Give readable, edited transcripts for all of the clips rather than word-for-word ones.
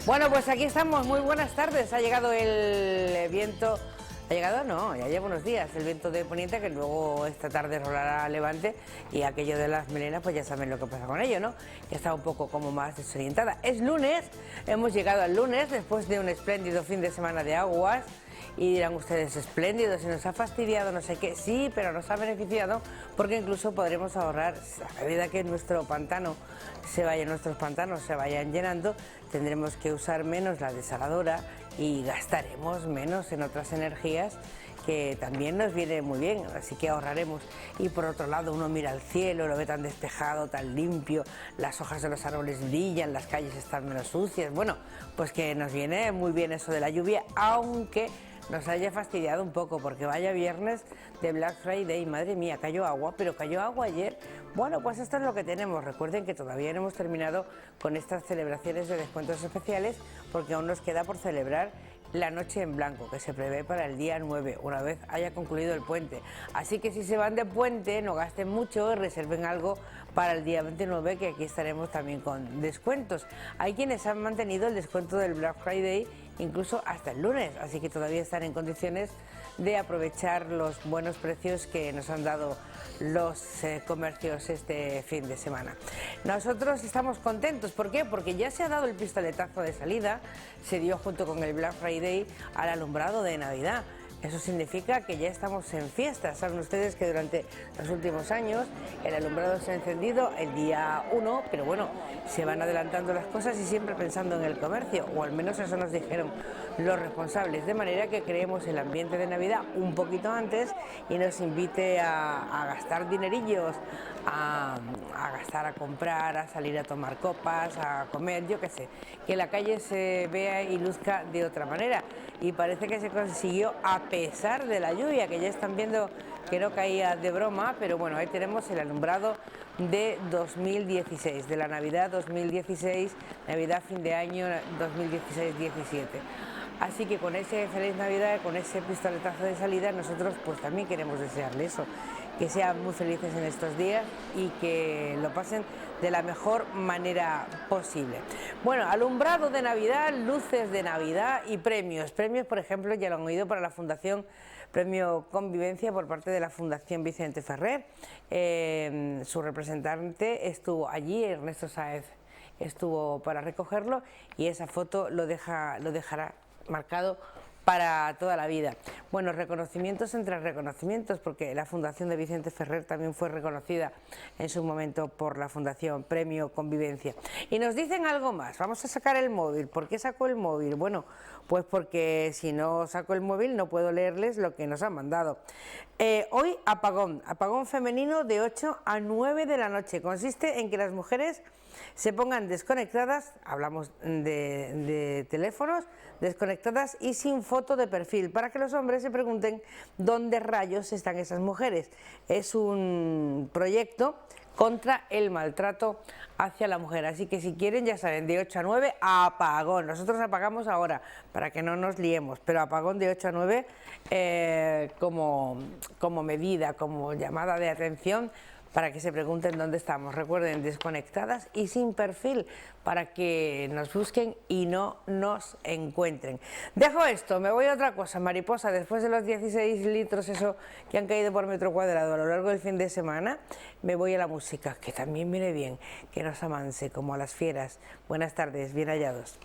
Bueno, pues aquí estamos, muy buenas tardes. Ha llegado el viento, ha llegado no, ya lleva unos días, el viento de poniente que luego esta tarde rolará a levante y aquello de las melenas pues ya saben lo que pasa con ello, ¿no? Ya está un poco como más desorientada. Es lunes, hemos llegado al lunes después de un espléndido fin de semana de aguas. Y dirán ustedes, espléndido, se nos ha fastidiado, no sé qué. Sí, pero nos ha beneficiado porque incluso podremos ahorrar, a medida que nuestros pantanos se vayan llenando, tendremos que usar menos la desaladora y gastaremos menos en otras energías que también nos viene muy bien, así que ahorraremos. Y por otro lado, uno mira al cielo, lo ve tan despejado, tan limpio, las hojas de los árboles brillan, las calles están menos sucias. Bueno, pues que nos viene muy bien eso de la lluvia, aunque nos haya fastidiado un poco, porque vaya viernes de Black Friday, madre mía, cayó agua, pero cayó agua ayer. Bueno, pues esto es lo que tenemos. Recuerden que todavía no hemos terminado con estas celebraciones de descuentos especiales, porque aún nos queda por celebrar la noche en blanco, que se prevé para el día 9, una vez haya concluido el puente. Así que si se van de puente, no gasten mucho y reserven algo para el día 29, que aquí estaremos también con descuentos. Hay quienes han mantenido el descuento del Black Friday incluso hasta el lunes, así que todavía están en condiciones de aprovechar los buenos precios que nos han dado los comercios este fin de semana. Nosotros estamos contentos, ¿por qué? Porque ya se ha dado el pistoletazo de salida, se dio junto con el Black Friday al alumbrado de Navidad. Eso significa que ya estamos en fiesta. Saben ustedes que durante los últimos años el alumbrado se ha encendido el día 1, pero bueno, se van adelantando las cosas y siempre pensando en el comercio, o al menos eso nos dijeron los responsables, de manera que creemos el ambiente de Navidad un poquito antes y nos invite a gastar dinerillos, a gastar, a comprar, a salir a tomar copas, a comer, yo qué sé, que la calle se vea y luzca de otra manera. Y parece que se consiguió a pesar de la lluvia, que ya están viendo que no caía de broma, pero bueno, ahí tenemos el alumbrado de 2016, de la Navidad 2016, Navidad fin de año 2016-17. Así que con ese feliz Navidad, con ese pistoletazo de salida, nosotros pues también queremos desearle eso, que sean muy felices en estos días y que lo pasen de la mejor manera posible. Bueno, alumbrado de Navidad, luces de Navidad y premios. Premios, por ejemplo, ya lo han oído para la Fundación Premio Convivencia por parte de la Fundación Vicente Ferrer. Su representante estuvo allí, Ernesto Sáez estuvo para recogerlo y esa foto lo dejará marcado para toda la vida. Bueno, reconocimientos entre reconocimientos, porque la Fundación de Vicente Ferrer también fue reconocida en su momento por la Fundación Premio Convivencia. Y nos dicen algo más, vamos a sacar el móvil. ¿Por qué sacó el móvil? Bueno, pues porque si no saco el móvil no puedo leerles lo que nos han mandado. Hoy apagón femenino de 8 a 9 de la noche. Consiste en que las mujeres se pongan desconectadas, hablamos de teléfonos, desconectadas y sin foto de perfil, para que los hombres se pregunten dónde rayos están esas mujeres. Es un proyecto contra el maltrato hacia la mujer, así que si quieren ya saben, de 8 a 9 apagón. Nosotros apagamos ahora para que no nos liemos, pero apagón de 8 a 9 como medida, como llamada de atención, para que se pregunten dónde estamos. Recuerden, desconectadas y sin perfil, para que nos busquen y no nos encuentren. Dejo esto, me voy a otra cosa, mariposa. Después de los 16 litros eso que han caído por metro cuadrado a lo largo del fin de semana, me voy a la música, que también viene bien, que nos amanse como a las fieras. Buenas tardes, bien hallados.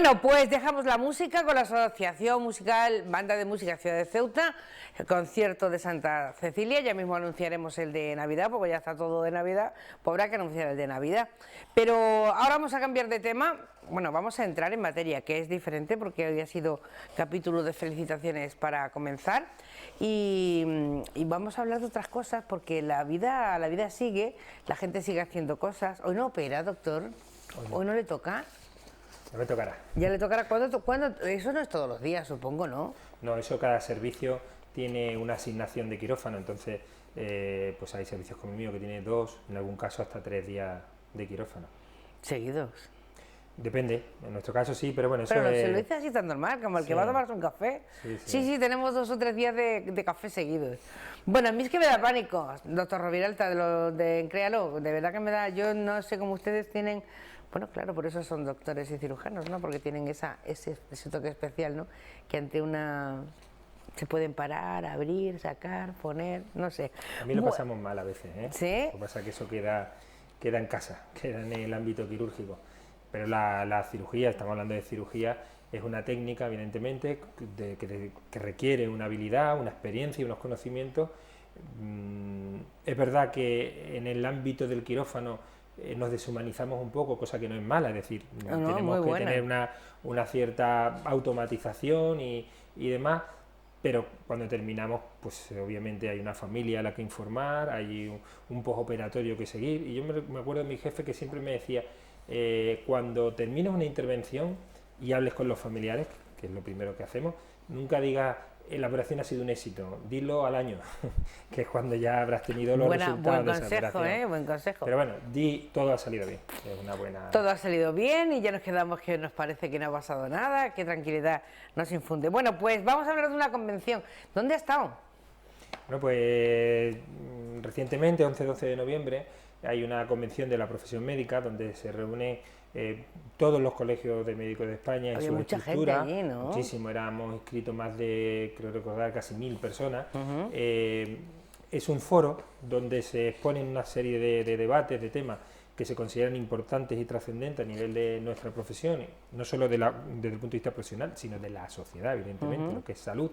Bueno, pues dejamos la música con la Asociación Musical Banda de Música Ciudad de Ceuta, el concierto de Santa Cecilia. Ya mismo anunciaremos el de Navidad, porque ya está todo de Navidad, pues habrá que anunciar el de Navidad. Pero ahora vamos a cambiar de tema. Bueno, vamos a entrar en materia, que es diferente, porque hoy ha sido capítulo de felicitaciones para comenzar. Y vamos a hablar de otras cosas, porque la vida sigue, la gente sigue haciendo cosas. Hoy no opera, doctor, hoy no le toca. Ya me tocará. Ya le tocará. ¿Cuándo? Eso no es todos los días, supongo, ¿no? No, eso cada servicio tiene una asignación de quirófano, entonces pues hay servicios como el mío que tiene 2, en algún caso hasta 3 días de quirófano. ¿Seguidos? Depende, en nuestro caso sí, pero bueno, eso pero es... se lo dice así tan normal, como el que va a tomarse un café. Sí, tenemos 2 o 3 días de café seguidos. Bueno, a mí es que me da pánico, doctor Roviralta, de Créalo, de verdad que me da, yo no sé cómo ustedes tienen... Bueno, claro, por eso son doctores y cirujanos, ¿no? Porque tienen ese toque especial, ¿no? Que ante una... se pueden parar, abrir, sacar, poner, no sé. A mí lo pasamos mal a veces, ¿eh? ¿Sí? Lo que pasa es que eso queda en casa, queda en el ámbito quirúrgico. Pero la cirugía, estamos hablando de cirugía, es una técnica, evidentemente, que requiere una habilidad, una experiencia y unos conocimientos. Es verdad que en el ámbito del quirófano nos deshumanizamos un poco, cosa que no es mala, es decir, tenemos que tener una cierta automatización y demás, pero cuando terminamos, pues obviamente hay una familia a la que informar, hay un postoperatorio que seguir, y yo me acuerdo de mi jefe que siempre me decía, cuando termines una intervención y hables con los familiares, que es lo primero que hacemos, nunca digas la operación ha sido un éxito, dilo al año, que es cuando ya habrás tenido los resultados de esa operación. Buen consejo. Pero bueno, todo ha salido bien, es una buena... Todo ha salido bien y ya nos quedamos que nos parece que no ha pasado nada, qué tranquilidad nos infunde. Bueno, pues vamos a hablar de una convención. ¿Dónde ha estado? Bueno, pues recientemente, 11-12 de noviembre, hay una convención de la profesión médica donde se reúne todos los colegios de médicos de España en su estructura. Gente allí, ¿no? Muchísimo, éramos inscritos más de, creo recordar, casi 1000 personas. Es un foro donde se exponen una serie de debates, de temas que se consideran importantes y trascendentes a nivel de nuestra profesión, no solo desde el punto de vista profesional, sino de la sociedad, evidentemente, lo que es salud.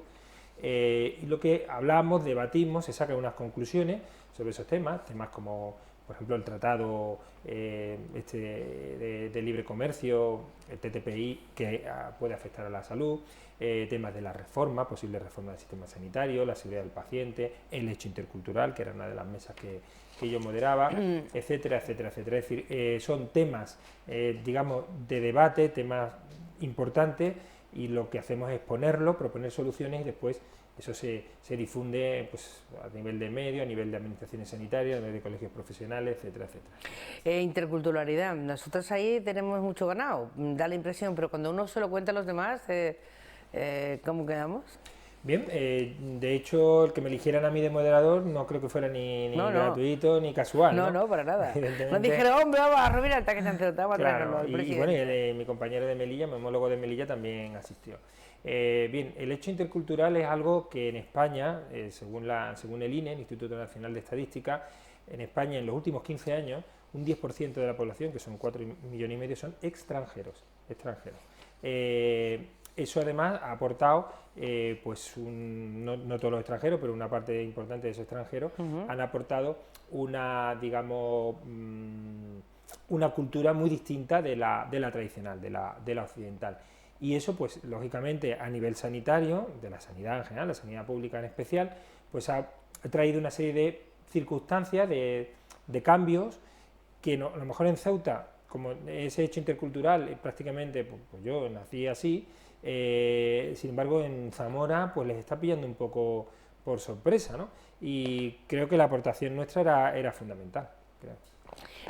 Y lo que hablamos, debatimos, se sacan unas conclusiones sobre esos temas como, por ejemplo, el tratado de libre comercio, el TTPI, que puede afectar a la salud, temas de la reforma, posible reforma del sistema sanitario, la seguridad del paciente, el hecho intercultural, que era una de las mesas que yo moderaba, etcétera, etcétera, etcétera. Es decir, son temas, digamos, de debate, temas importantes, y lo que hacemos es ponerlo, proponer soluciones, y después eso se difunde pues, a nivel de medios, a nivel de administraciones sanitarias, a nivel de colegios profesionales, etcétera, etcétera. Interculturalidad, nosotros ahí tenemos mucho ganado, da la impresión, pero cuando uno se lo cuenta a los demás, ¿cómo quedamos? Bien, de hecho, el que me eligieran a mí de moderador no creo que fuera ni gratuito ni casual. No, para nada. Nos dijeron, hombre, vamos a Roviralta, que se han tratado, claro, y bueno, mi compañero de Melilla, mi homólogo de Melilla, también asistió. Bien, el hecho intercultural es algo que en España, según el INE, el Instituto Nacional de Estadística, en España en los últimos 15 años, un 10% de la población, que son 4,5 millones, son extranjeros. Eso además ha aportado, pues no todos los extranjeros, pero una parte importante de esos extranjeros han aportado una, digamos, una cultura muy distinta de la tradicional, de la occidental. Y eso, pues lógicamente, a nivel sanitario, de la sanidad en general, la sanidad pública en especial, pues ha traído una serie de circunstancias, de cambios, que a lo mejor en Ceuta, como ese hecho intercultural, prácticamente, pues yo nací así, sin embargo en Zamora pues les está pillando un poco por sorpresa, ¿no? Y creo que la aportación nuestra era fundamental. Creo.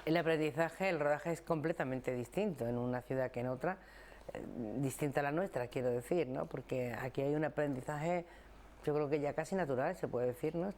El aprendizaje, el rodaje es completamente distinto en una ciudad que en otra, distinta a la nuestra, quiero decir, ¿no? Porque aquí hay un aprendizaje, yo creo que ya casi natural, se puede decir, ¿no?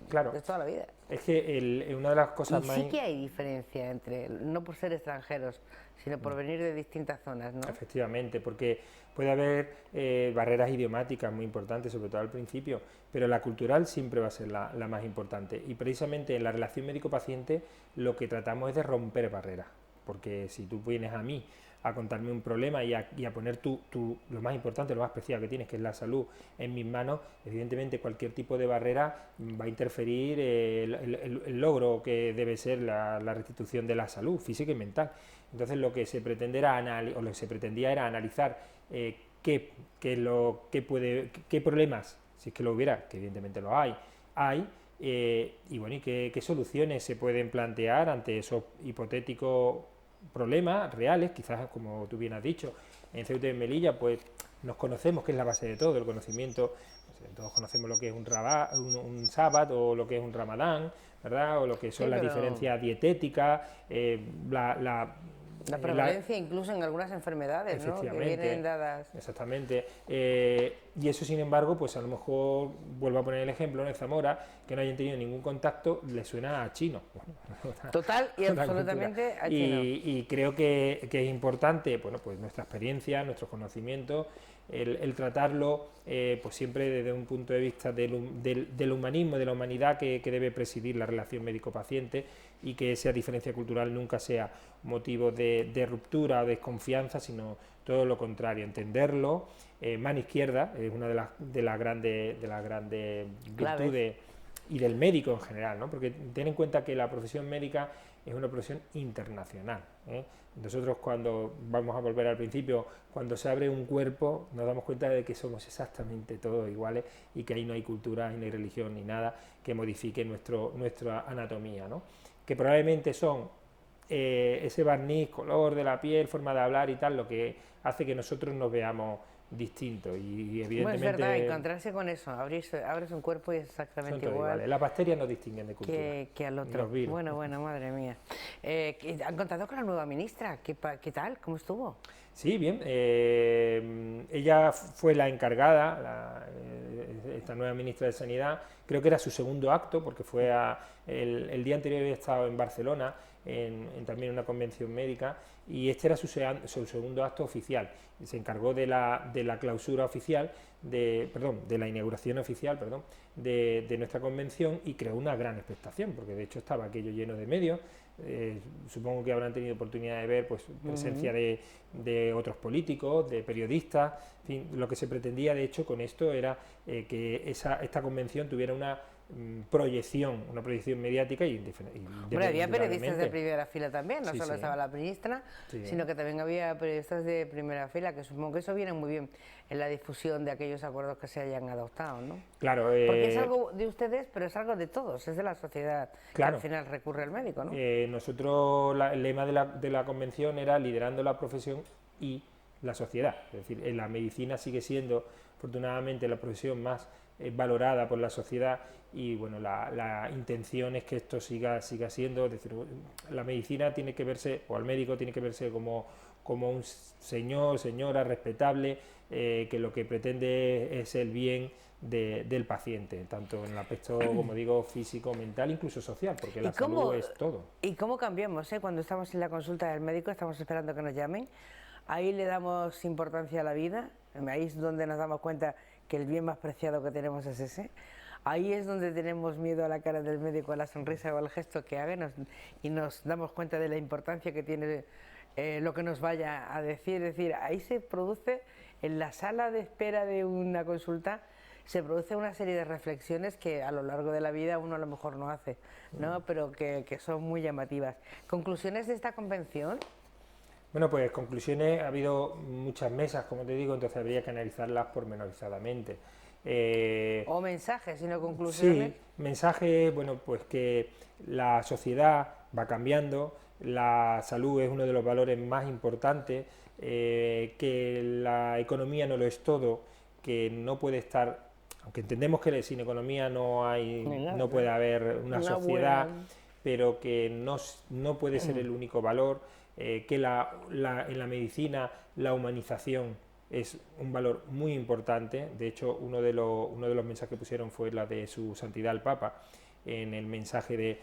Claro, de toda la vida. Es que una de las cosas y más... sí que hay diferencia entre, no por ser extranjeros, sino por venir de distintas zonas, ¿no? Efectivamente, porque puede haber barreras idiomáticas muy importantes, sobre todo al principio, pero la cultural siempre va a ser la más importante. Y precisamente en la relación médico-paciente lo que tratamos es de romper barreras, porque si tú vienes a mí a contarme un problema y a poner lo más importante, lo más preciado que tienes, que es la salud, en mis manos, evidentemente cualquier tipo de barrera va a interferir el logro que debe ser la restitución de la salud física y mental. Entonces lo que se pretendía era analizar qué problemas, si es que lo hubiera, que evidentemente lo hay, y bueno, y qué soluciones se pueden plantear ante esos hipotéticos problemas reales, quizás como tú bien has dicho, en Ceuta y en Melilla pues nos conocemos, que es la base de todo, el conocimiento, todos conocemos lo que es un sábat o lo que es un ramadán, ¿verdad? O lo que son las diferencias dietéticas, la prevalencia incluso en algunas enfermedades, ¿no?, que vienen dadas. Exactamente. Y eso, sin embargo, pues a lo mejor, vuelvo a poner el ejemplo, en Zamora, que no hayan tenido ningún contacto, le suena a chino. Bueno, total y absolutamente a chino. Y creo que es importante, bueno, pues nuestra experiencia, nuestros conocimientos, el tratarlo pues siempre desde un punto de vista del humanismo, de la humanidad que debe presidir la relación médico-paciente, y que esa diferencia cultural nunca sea motivo de ruptura o desconfianza, sino todo lo contrario, entenderlo. Mano izquierda es una de las grandes virtudes, y del médico en general, ¿no? Porque ten en cuenta que la profesión médica es una profesión internacional, ¿eh? Nosotros, cuando vamos a volver al principio, cuando se abre un cuerpo, nos damos cuenta de que somos exactamente todos iguales y que ahí no hay cultura, no hay religión ni nada que modifique nuestra anatomía, ¿no? Que probablemente son ese barniz, color de la piel, forma de hablar y tal, lo que hace que nosotros nos veamos distintos, y evidentemente... Bueno, es verdad, encontrarse con eso, abres un cuerpo y es exactamente igual. Iguales. Las bacterias no distinguen de cultura. Que al otro. Bueno, madre mía. ¿Han contado con la nueva ministra? ¿Qué tal? ¿Cómo estuvo? Sí, bien. Ella fue la encargada, esta nueva ministra de Sanidad. Creo que era su segundo acto, porque fue el día anterior había estado en Barcelona, también en una convención médica, y este era su segundo acto oficial. Se encargó de la clausura oficial, de la inauguración oficial, de nuestra convención, y creó una gran expectación, porque de hecho estaba aquello lleno de medios. Supongo que habrán tenido oportunidad de ver pues presencia de otros políticos, de periodistas. En fin, lo que se pretendía de hecho con esto era que esta convención tuviera una proyección mediática Hombre, había periodistas de primera fila también, no solo estaba la ministra, sino que también había periodistas de primera fila, que supongo que eso viene muy bien en la difusión de aquellos acuerdos que se hayan adoptado, ¿no? Claro. Porque es algo de ustedes, pero es algo de todos, es de la sociedad, claro, que al final recurre al médico, ¿no? Nosotros, el lema de la convención era liderando la profesión y la sociedad. Es decir, la medicina sigue siendo, afortunadamente, la profesión más valorada por la sociedad, y bueno, la intención es que esto siga siendo. Es decir, la medicina tiene que verse, o al médico tiene que verse como un señora respetable, que lo que pretende es el bien del paciente, tanto en el aspecto, como digo, físico, mental, incluso social, porque la salud es todo. ¿Y cómo cambiamos? Cuando estamos en la consulta del médico, estamos esperando que nos llamen, ahí le damos importancia a la vida, ahí es donde nos damos cuenta que el bien más preciado que tenemos es ese. Ahí es donde tenemos miedo a la cara del médico, a la sonrisa o al gesto que haga, y nos damos cuenta de la importancia que tiene lo que nos vaya a decir. Es decir, ahí se produce, en la sala de espera de una consulta, se produce una serie de reflexiones que a lo largo de la vida uno a lo mejor no hace, ¿no? Pero que son muy llamativas. ¿Conclusiones de esta convención? Bueno, pues conclusiones, ha habido muchas mesas, como te digo, entonces habría que analizarlas pormenorizadamente. O mensajes, sino conclusiones. Sí, mensajes, bueno, pues que la sociedad va cambiando, la salud es uno de los valores más importantes, que la economía no lo es todo, que no puede estar, aunque entendemos que sin economía no puede haber una sociedad, pero que no puede ser el único valor, que en la medicina la humanización es un valor muy importante. De hecho, uno de los mensajes que pusieron fue la de su santidad el Papa, en el mensaje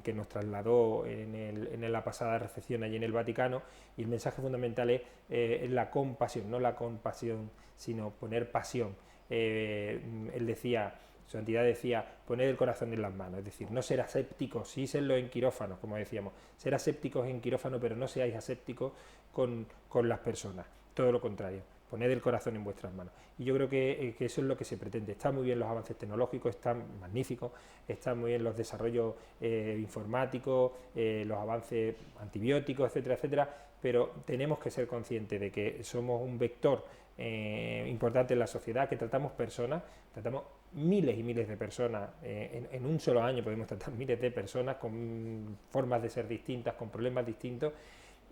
que nos trasladó en la pasada recepción allí en el Vaticano, y el mensaje fundamental es la compasión, no la compasión, sino poner pasión. Él decía Su santidad decía, poned el corazón en las manos, es decir, no ser asépticos, sí serlo en quirófanos, como decíamos, ser asépticos en quirófano, pero no seáis asépticos con las personas, todo lo contrario, poned el corazón en vuestras manos. Y yo creo que eso es lo que se pretende. Están muy bien los avances tecnológicos, están magníficos, están muy bien los desarrollos informáticos, los avances antibióticos, etcétera, etcétera, pero tenemos que ser conscientes de que somos un vector importante en la sociedad, que tratamos personas, tratamos miles y miles de personas, en un solo año podemos tratar miles de personas con formas de ser distintas, con problemas distintos,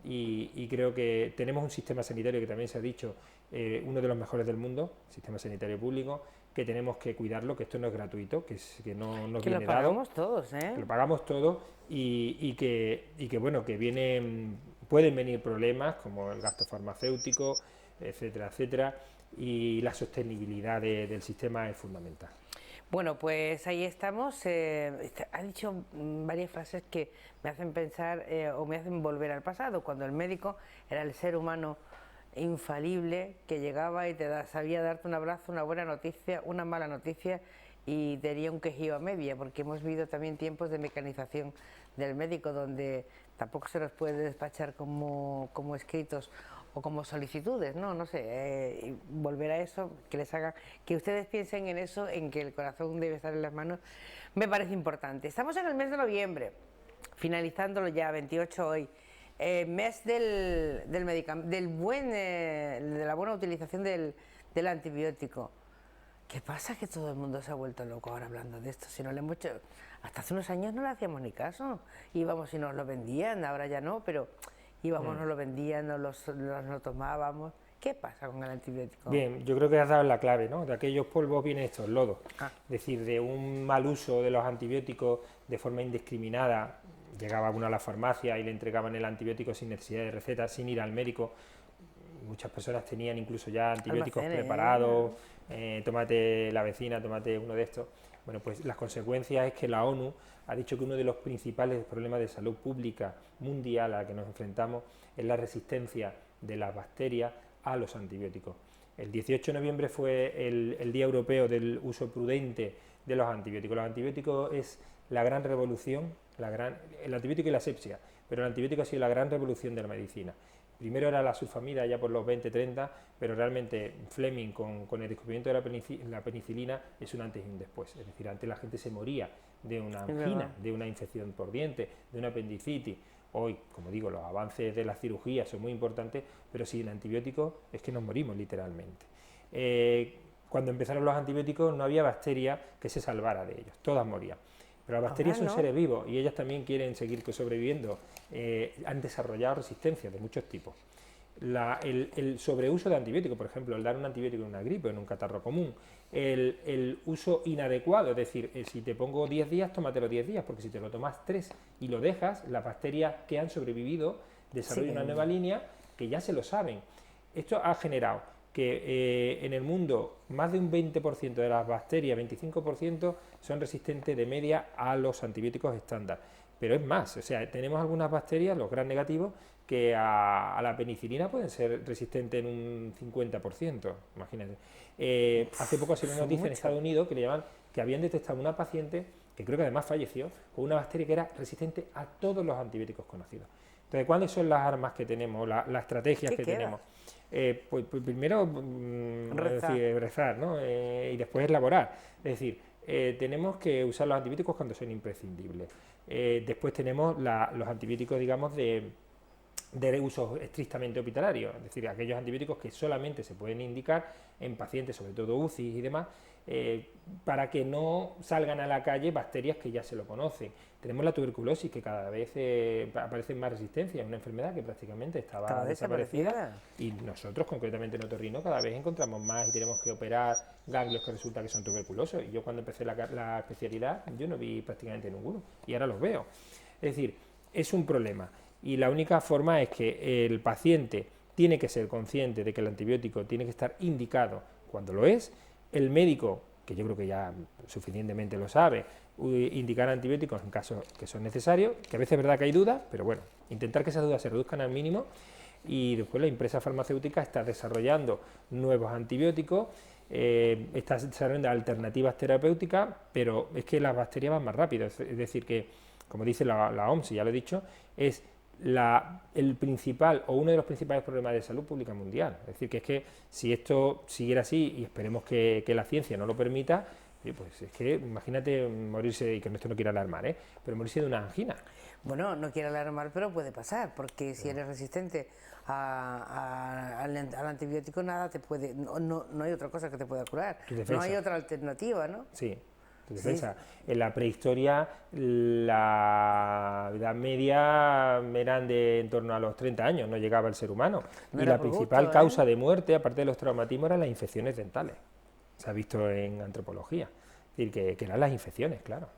y creo que tenemos un sistema sanitario que también se ha dicho, uno de los mejores del mundo, sistema sanitario público, que tenemos que cuidarlo, que esto no es gratuito, que no nos viene dado. Que lo pagamos todos, ¿eh? Que lo pagamos todos y que bueno, que pueden venir problemas como el gasto farmacéutico, etcétera, etcétera, y la sostenibilidad del sistema es fundamental. Bueno, pues ahí estamos. Ha dicho varias frases que me hacen pensar o me hacen volver al pasado, cuando el médico era el ser humano infalible que llegaba y sabía darte un abrazo, una buena noticia, una mala noticia y tenía un quejío a media, porque hemos vivido también tiempos de mecanización del médico donde tampoco se nos puede despachar como escritos o como solicitudes, no sé, volver a eso, que ustedes piensen en eso, en que el corazón debe estar en las manos, me parece importante. Estamos en el mes de noviembre, finalizándolo ya, 28 hoy, mes de la buena utilización del antibiótico. ¿Qué pasa? Que todo el mundo se ha vuelto loco ahora hablando de esto. Si no le hemos hecho, hasta hace unos años no le hacíamos ni caso, íbamos y nos lo vendían, ahora ya no, pero íbamos, nos lo vendían, nos lo tomábamos. ¿Qué pasa con el antibiótico? Bien, yo creo que has dado la clave, ¿no? De aquellos polvos vienen estos lodos. Ah. Es decir, de un mal uso de los antibióticos de forma indiscriminada, llegaba uno a la farmacia y le entregaban el antibiótico sin necesidad de receta, sin ir al médico. Muchas personas tenían incluso ya antibióticos preparados, tómate la vecina, tómate uno de estos. Bueno, pues las consecuencias es que la ONU ha dicho que uno de los principales problemas de salud pública mundial a la que nos enfrentamos es la resistencia de las bacterias a los antibióticos. El 18 de noviembre fue el Día Europeo del Uso Prudente de los Antibióticos. Los antibióticos es la gran revolución, el antibiótico y la asepsia, pero el antibiótico ha sido la gran revolución de la medicina. Primero era la sulfamida ya por los 20-30, pero realmente Fleming con el descubrimiento de la penicilina es un antes y un después. Es decir, antes la gente se moría de una angina, de una infección por diente, de una apendicitis. Hoy, como digo, los avances de la cirugía son muy importantes, pero sin antibióticos es que nos morimos literalmente. Cuando empezaron los antibióticos no había bacteria que se salvara de ellos, todas morían. Pero las bacterias son seres vivos y ellas también quieren seguir sobreviviendo. Han desarrollado resistencias de muchos tipos. El sobreuso de antibióticos, por ejemplo, el dar un antibiótico en una gripe, en un catarro común, el uso inadecuado, es decir, si te pongo 10 días, tómatelo 10 días, porque si te lo tomas 3 y lo dejas, las bacterias que han sobrevivido desarrollan una nueva línea que ya se lo saben. Esto ha generado que en el mundo más de un 20% de las bacterias, 25%, son resistentes de media a los antibióticos estándar. Pero es más, o sea, tenemos algunas bacterias, los gram negativos, que a la penicilina pueden ser resistentes en un 50%, imagínense. Hace poco se dio una noticia en Estados Unidos que habían detectado una paciente, que creo que además falleció, con una bacteria que era resistente a todos los antibióticos conocidos. Entonces, ¿cuáles son las armas que tenemos, las estrategias que tenemos? Pues primero rezar, ¿no? Y después elaborar. Es decir, tenemos que usar los antibióticos cuando son imprescindibles. Después tenemos los antibióticos, digamos, de uso estrictamente hospitalario, es decir, aquellos antibióticos que solamente se pueden indicar en pacientes, sobre todo UCI y demás, para que no salgan a la calle bacterias que ya se lo conocen. Tenemos la tuberculosis, que cada vez aparecen más resistencias, es una enfermedad que prácticamente estaba desaparecida, y nosotros, concretamente en Otorrino, cada vez encontramos más y tenemos que operar ganglios que resulta que son tuberculosos, y yo cuando empecé la especialidad, yo no vi prácticamente ninguno, y ahora los veo. Es decir, es un problema, y la única forma es que el paciente tiene que ser consciente de que el antibiótico tiene que estar indicado cuando lo es, el médico, que yo creo que ya suficientemente lo sabe, indicar antibióticos en casos que son necesarios, que a veces es verdad que hay dudas, pero bueno, intentar que esas dudas se reduzcan al mínimo, y después la empresa farmacéutica está desarrollando nuevos antibióticos, está desarrollando alternativas terapéuticas, pero es que las bacterias van más rápido, es decir que, como dice la OMS, ya lo he dicho, es el principal o uno de los principales problemas de salud pública mundial. Es decir, que es que si esto siguiera así, y esperemos que la ciencia no lo permita, pues es que imagínate morirse, y que esto no quiero alarmar, pero morirse de una angina. Bueno, no quiero alarmar, pero puede pasar, porque si eres resistente al antibiótico, nada te puede, no hay otra cosa que te pueda curar, no hay otra alternativa, ¿no? Sí. Tu defensa. Sí. En la prehistoria la edad media eran de en torno a los 30 años, no llegaba el ser humano. No, y la principal causa de muerte, aparte de los traumatismos, eran las infecciones dentales. Se ha visto en antropología. Es decir, que eran las infecciones, claro.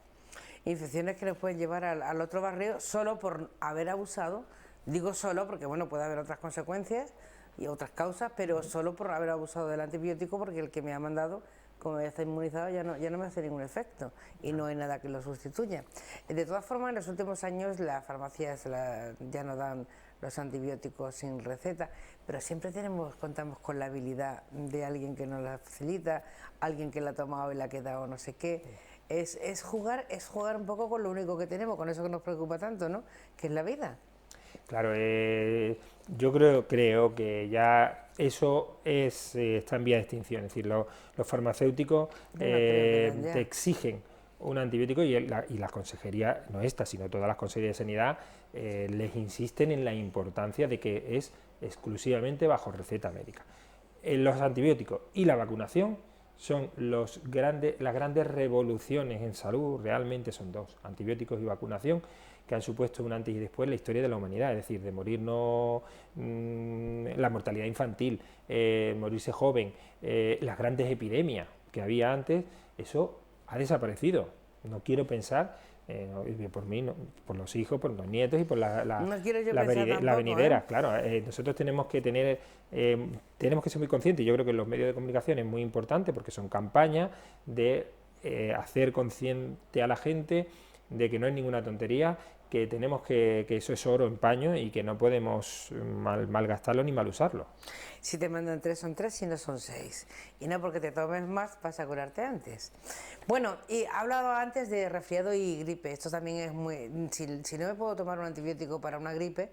Infecciones que nos pueden llevar al otro barrio solo por haber abusado. Digo solo porque, bueno, puede haber otras consecuencias y otras causas, pero solo por haber abusado del antibiótico, porque el que me ha mandado, como ya está inmunizado, ya no me hace ningún efecto y no hay nada que lo sustituya. De todas formas, en los últimos años las farmacias ya no dan los antibióticos sin receta, pero siempre contamos con la habilidad de alguien que nos la facilita, alguien que la ha tomado y la ha quedado no sé qué. Es jugar un poco con lo único que tenemos, con eso que nos preocupa tanto, ¿no? Que es la vida. Claro, yo creo que ya eso está en vía de extinción, es decir, los farmacéuticos te exigen un antibiótico y la consejería, no esta, sino todas las consejerías de sanidad, les insisten en la importancia de que es exclusivamente bajo receta médica. Los antibióticos y la vacunación son las grandes revoluciones en salud, realmente son dos, antibióticos y vacunación, que han supuesto un antes y después en la historia de la humanidad, es decir, de morirnos, la mortalidad infantil, morirse joven, las grandes epidemias que había antes, eso ha desaparecido. No quiero pensar, por mí, no, por los hijos, por los nietos y por la venidera. Claro, nosotros tenemos que ser muy conscientes. Yo creo que los medios de comunicación es muy importante porque son campañas de hacer consciente a la gente de que no es ninguna tontería, que tenemos que eso es oro en paño y que no podemos malgastarlo ni mal usarlo. Si te mandan 3 son 3, si no son 6. Y no porque te tomes más vas a curarte antes. Bueno, y he hablado antes de resfriado y gripe. Esto también es muy... Si no me puedo tomar un antibiótico para una gripe,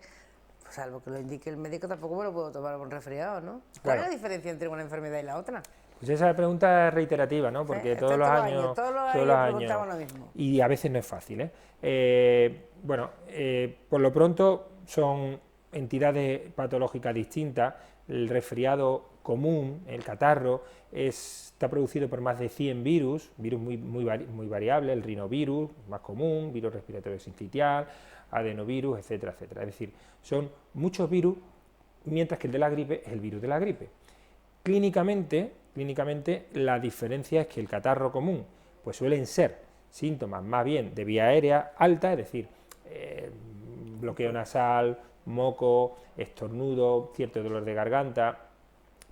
pues salvo que lo indique el médico, tampoco me lo puedo tomar para un resfriado, ¿no? ¿Cuál es la diferencia entre una enfermedad y la otra? Pues esa pregunta es reiterativa, ¿no? Porque todos los años preguntamos lo mismo. Y a veces no es fácil, por lo pronto son entidades patológicas distintas. El resfriado común, el catarro, está producido por más de 100 virus muy variables, el rinovirus, más común, virus respiratorio sincitial, adenovirus, etcétera, etcétera. Es decir, son muchos virus, mientras que el de la gripe es el virus de la gripe. Clínicamente, la diferencia es que el catarro común pues suelen ser síntomas más bien de vía aérea alta, es decir, bloqueo nasal, moco, estornudo, cierto dolor de garganta,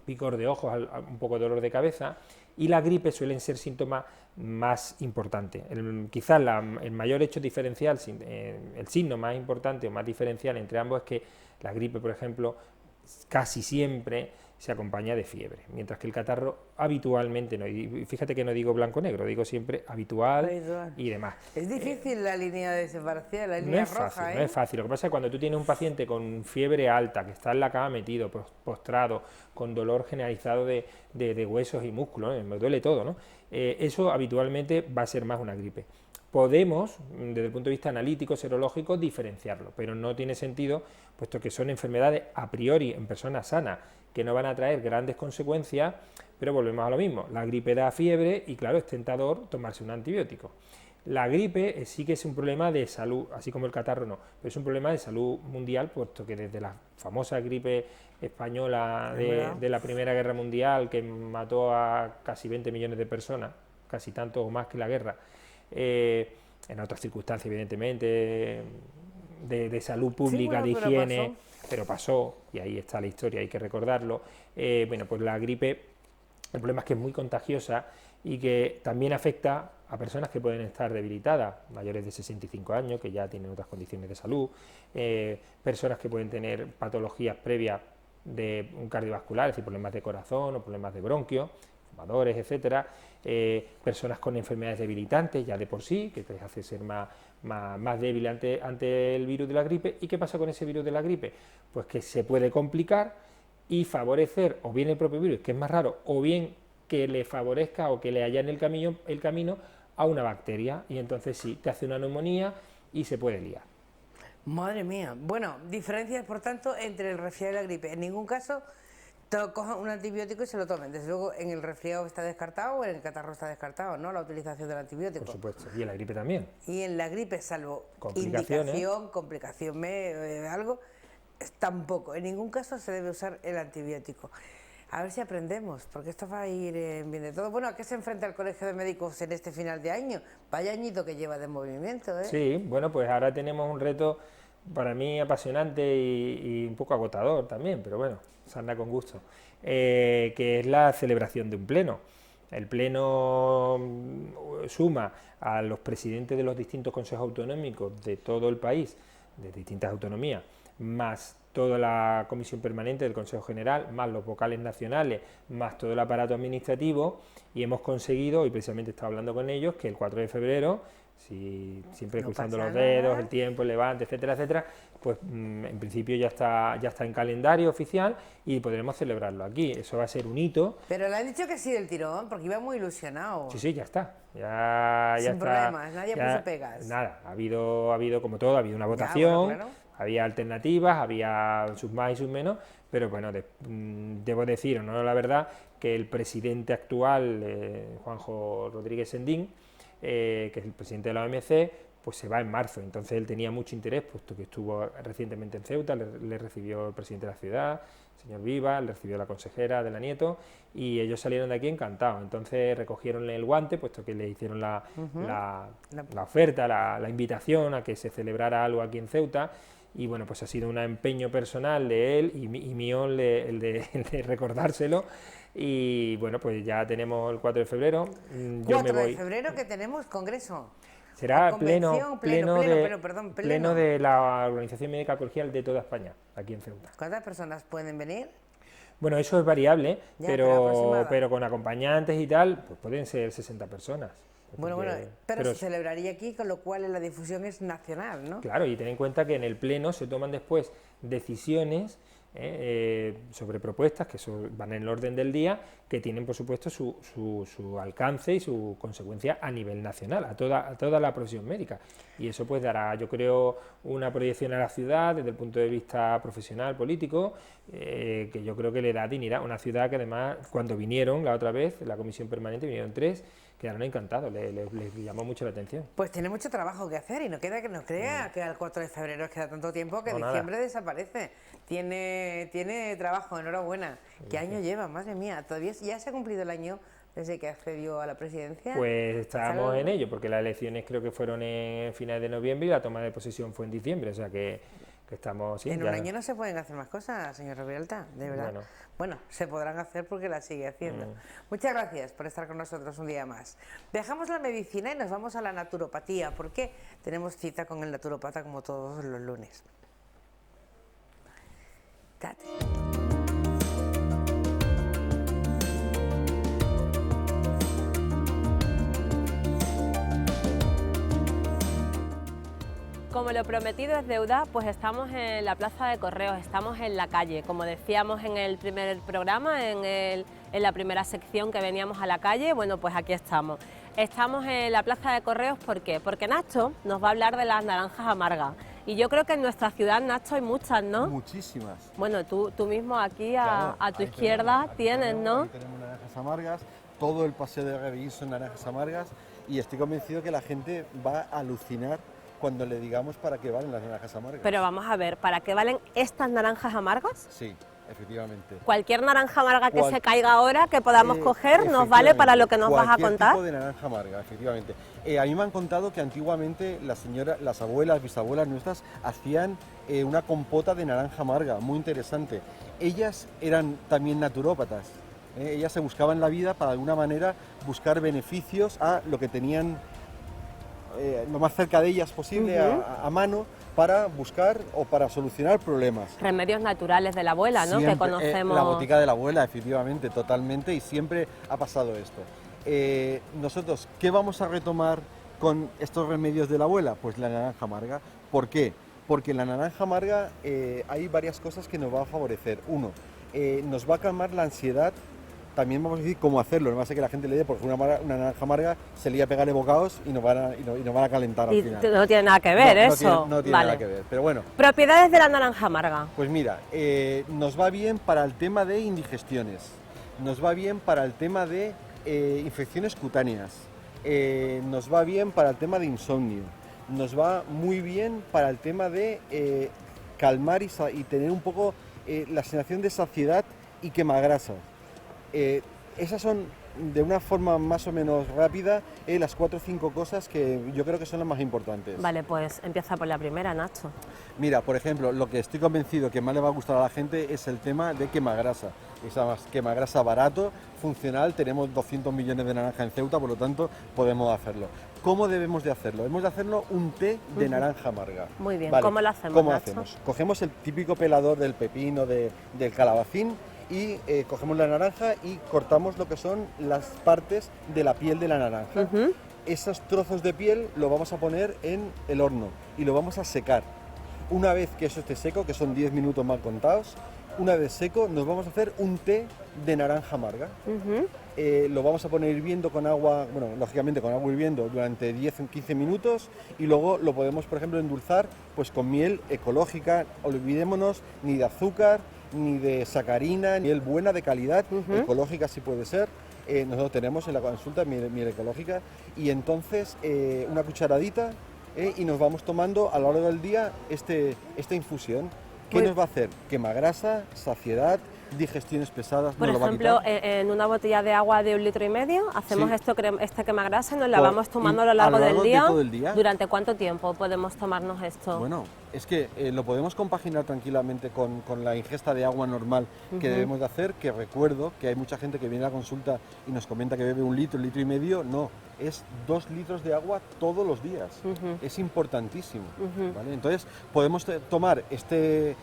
picor de ojos, un poco de dolor de cabeza, y la gripe suelen ser síntomas más importantes. Quizás el mayor hecho diferencial, el signo más importante o más diferencial entre ambos es que la gripe, por ejemplo, casi siempre se acompaña de fiebre, mientras que el catarro habitualmente no. Y fíjate que no digo blanco-negro, digo siempre habitual y demás. Es difícil la línea de separación, la línea roja, No es fácil. Lo que pasa es que cuando tú tienes un paciente con fiebre alta, que está en la cama metido, postrado, con dolor generalizado de huesos y músculos, me duele todo, ¿no? Eso habitualmente va a ser más una gripe. Podemos, desde el punto de vista analítico, serológico, diferenciarlo, pero no tiene sentido, puesto que son enfermedades a priori en personas sanas, que no van a traer grandes consecuencias, pero volvemos a lo mismo. La gripe da fiebre y, claro, es tentador tomarse un antibiótico. La gripe sí que es un problema de salud, así como el catarro no, pero es un problema de salud mundial, puesto que desde la famosa gripe española de la Primera Guerra Mundial, que mató a casi 20 millones de personas, casi tanto o más que la guerra, en otras circunstancias, evidentemente, de salud pública, de higiene, pero pasó, y ahí está la historia, hay que recordarlo. Pues la gripe El problema es que es muy contagiosa y que también afecta a personas que pueden estar debilitadas, mayores de 65 años, que ya tienen otras condiciones de salud, personas que pueden tener patologías previas de un cardiovascular, es decir, problemas de corazón o problemas de bronquio, fumadores, etcétera, personas con enfermedades debilitantes ya de por sí, que te hace ser más débil ante el virus de la gripe. ¿Y qué pasa con ese virus de la gripe? Pues que se puede complicar y favorecer o bien el propio virus, que es más raro, o bien que le favorezca o que le allane el camino a una bacteria, y entonces sí, te hace una neumonía y se puede liar. Madre mía. Bueno, diferencias, por tanto, entre el resfriado y la gripe. En ningún caso cojan un antibiótico y se lo tomen. Desde luego, en el resfriado está descartado o en el catarro está descartado, ¿no?, la utilización del antibiótico. Por supuesto, y en la gripe también. Y en la gripe, salvo Complicaciones. complicación, algo, tampoco. En ningún caso se debe usar el antibiótico. A ver si aprendemos, porque esto va a ir bien de todo. Bueno, ¿a qué se enfrenta el Colegio de Médicos en este final de año? Vaya añito que lleva de movimiento, ¿eh? Sí, bueno, pues ahora tenemos un reto para mí apasionante y un poco agotador también, pero bueno, se anda con gusto, que es la celebración de un pleno. El pleno suma a los presidentes de los distintos consejos autonómicos de todo el país, de distintas autonomías, más toda la comisión permanente del Consejo General, más los vocales nacionales, más todo el aparato administrativo, y hemos conseguido, y precisamente estaba hablando con ellos, que el 4 de febrero, siempre cruzando los dedos, el tiempo, el levante, etcétera, etcétera, pues en principio ya está en calendario oficial y podremos celebrarlo aquí. Eso va a ser un hito. Pero le han dicho que sí del tirón, porque iba muy ilusionado. Sí, ya está. Ya Sin está, problemas, nadie puso pegas. Nada, ha habido como todo, ha habido una votación, bueno, claro. Había alternativas, había sus más y sus menos, pero bueno, debo decir, no la verdad, que el presidente actual, Juanjo Rodríguez Sendín, que es el presidente de la OMC, pues se va en marzo. Entonces él tenía mucho interés, puesto que estuvo recientemente en Ceuta, le recibió el presidente de la ciudad, el señor Viva, le recibió la consejera de la Nieto, y ellos salieron de aquí encantados. Entonces recogieron el guante, puesto que le hicieron la oferta, la invitación a que se celebrara algo aquí en Ceuta. Y bueno, pues ha sido un empeño personal de él y mío el de recordárselo. Y bueno, pues ya tenemos el 4 de febrero. 4 de febrero que tenemos congreso. Será pleno de la Organización Médica Colegial de toda España, aquí en Ceuta. ¿Cuántas personas pueden venir? Bueno, eso es variable, Ya, pero con acompañantes y tal, pues pueden ser 60 personas. Bueno, pero se celebraría aquí, con lo cual la difusión es nacional, ¿no? Claro, y ten en cuenta que en el Pleno se toman después decisiones sobre propuestas que van en el orden del día, que tienen por supuesto su alcance y su consecuencia a nivel nacional, a toda la profesión médica, y eso pues dará, yo creo, una proyección a la ciudad desde el punto de vista profesional, político, que yo creo que le da dignidad a una ciudad que además, cuando vinieron la otra vez, la comisión permanente, vinieron 3, quedaron encantados, les llamó mucho la atención. Pues tiene mucho trabajo que hacer, y no queda que nos crea que al 4 de febrero queda tanto tiempo que diciembre desaparece. Tiene trabajo, enhorabuena. ¿Qué año lleva? Madre mía, todavía ya se ha cumplido el año desde que accedió a la presidencia. Pues estábamos en ello, porque las elecciones creo que fueron en finales de noviembre y la toma de posesión fue en diciembre, o sea que estamos... Sí, en un año no se pueden hacer más cosas, señor Roviralta, de verdad. Bueno, se podrán hacer porque la sigue haciendo. Muchas gracias por estar con nosotros un día más. Dejamos la medicina y nos vamos a la naturopatía, porque tenemos cita con el naturopata como todos los lunes. Date. Como lo prometido es deuda, pues estamos en la Plaza de Correos, estamos en la calle. Como decíamos en el primer programa, en la primera sección que veníamos a la calle, bueno, pues aquí estamos. Estamos en la Plaza de Correos, ¿por qué? Porque Nacho nos va a hablar de las naranjas amargas. Y yo creo que en nuestra ciudad, Nacho, hay muchas, ¿no? Muchísimas. Bueno, tú mismo aquí a tu izquierda tienes, ¿no? Aquí tenemos naranjas amargas, todo el paseo de Reguín son naranjas amargas, y estoy convencido que la gente va a alucinar cuando le digamos para qué valen las naranjas amargas. Pero vamos a ver, ¿para qué valen estas naranjas amargas? Sí, efectivamente. Cualquier naranja amarga que se caiga ahora, que podamos coger, nos vale para lo que nos vas a contar. Cualquier tipo de naranja amarga, efectivamente. A mí me han contado que antiguamente las abuelas, bisabuelas nuestras, hacían una compota de naranja amarga, muy interesante. Ellas eran también naturópatas. Ellas se buscaban la vida para de alguna manera buscar beneficios a lo que tenían lo más cerca de ellas posible, a mano, para buscar o para solucionar problemas. Remedios naturales de la abuela, ¿no? Siempre, Que conocemos. la botica de la abuela, efectivamente, totalmente, y siempre ha pasado esto. Nosotros, ¿qué vamos a retomar con estos remedios de la abuela? Pues la naranja amarga. ¿Por qué? Porque en la naranja amarga hay varias cosas que nos va a favorecer. Uno, nos va a calmar la ansiedad. También vamos a decir cómo hacerlo, no va a ser que la gente le dé, porque una naranja amarga se lía a pegarle bocados y nos van a calentar al final. No tiene nada que ver eso. No tiene nada que ver, pero bueno. Propiedades de la naranja amarga. Pues mira, nos va bien para el tema de indigestiones, nos va bien para el tema de infecciones cutáneas, nos va bien para el tema de insomnio, nos va muy bien para el tema de calmar y tener un poco la sensación de saciedad y quemagrasa. Esas son, de una forma más o menos rápida, las 4 o 5 cosas que yo creo que son las más importantes. Vale, pues empieza por la primera, Nacho. Mira, por ejemplo, lo que estoy convencido que más le va a gustar a la gente es el tema de quemagrasa. Es además quemagrasa barato, funcional, tenemos 200 millones de naranja en Ceuta, por lo tanto podemos hacerlo. ¿Cómo debemos de hacerlo? Debemos de hacerlo un té de naranja amarga. Muy bien, Vale, ¿cómo lo hacemos, ¿Cómo Nacho? hacemos? Cogemos el típico pelador del pepino, del calabacín, y cogemos la naranja y cortamos lo que son las partes de la piel de la naranja. Esos trozos de piel lo vamos a poner en el horno y lo vamos a secar. Una vez que eso esté seco, que son 10 minutos mal contados, una vez seco nos vamos a hacer un té de naranja amarga. Lo vamos a poner hirviendo con agua, bueno, lógicamente con agua hirviendo durante 10 o 15 minutos, y luego lo podemos, por ejemplo, endulzar pues con miel ecológica. Olvidémonos ni de azúcar, ni de sacarina, miel buena, de calidad, ecológica si puede ser. Nosotros tenemos en la consulta miel ecológica, y entonces una cucharadita, y nos vamos tomando a lo largo del día esta infusión. ¿Qué nos va a hacer? Quemagrasa, saciedad, digestiones pesadas. Por ejemplo, en una botella de agua de 1,5 litros hacemos esta quemagrasa y nos la vamos tomando a lo largo del día. De todo el día. ¿Durante cuánto tiempo podemos tomarnos esto? Bueno, es que lo podemos compaginar tranquilamente con la ingesta de agua normal que debemos de hacer, que recuerdo que hay mucha gente que viene a la consulta y nos comenta que bebe 1 litro, 1,5 litros, no, es 2 litros de agua todos los días, es importantísimo, ¿vale? Entonces podemos tomar este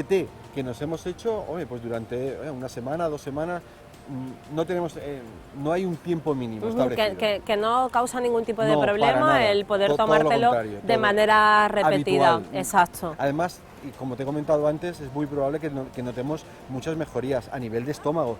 té que nos hemos hecho, pues durante una semana, 2 semanas. No hay un tiempo mínimo establecido. Que no causa ningún tipo de problema el poder todo tomártelo de manera repetida. Habitual. Exacto. Además, y como te he comentado antes, es muy probable que notemos muchas mejorías a nivel de estómago.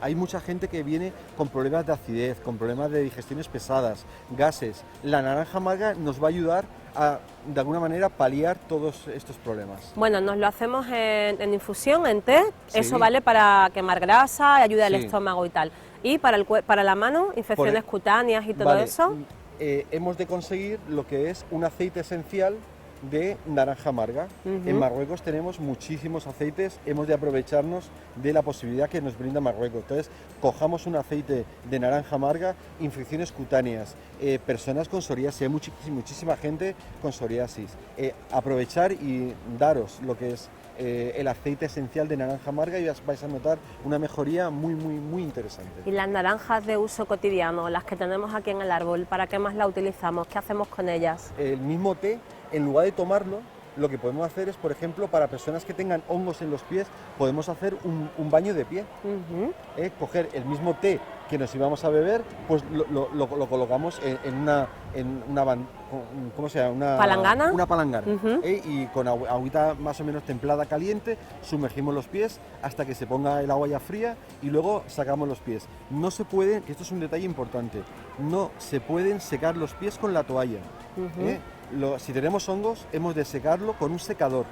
Hay mucha gente que viene con problemas de acidez, con problemas de digestiones pesadas, gases. La naranja amarga nos va a ayudar a, de alguna manera, paliar todos estos problemas. Bueno, nos lo hacemos en infusión, en té. Sí. Eso vale para quemar grasa, ayuda al estómago y tal. Y para la mano, infecciones cutáneas y todo eso. Hemos de conseguir lo que es un aceite esencial de naranja amarga. En Marruecos tenemos muchísimos aceites, hemos de aprovecharnos de la posibilidad que nos brinda Marruecos. Entonces, cojamos un aceite de naranja amarga, infecciones cutáneas, personas con psoriasis, hay muchísima gente con psoriasis. Aprovechar y daros lo que es el aceite esencial de naranja amarga, y vais a notar una mejoría muy interesante. Y las naranjas de uso cotidiano, las que tenemos aquí en el árbol, ¿para qué más la utilizamos? ¿Qué hacemos con ellas? El mismo té, en lugar de tomarlo, lo que podemos hacer es, por ejemplo, para personas que tengan hongos en los pies, podemos hacer un baño de pie. Coger el mismo té que nos íbamos a beber, pues lo colocamos en una ¿cómo se llama? Una palangana. Y con agüita más o menos templada, caliente, sumergimos los pies hasta que se ponga el agua ya fría, y luego sacamos los pies. No se pueden, que esto es un detalle importante, no se pueden secar los pies con la toalla. Si tenemos hongos, hemos de secarlo con un secador.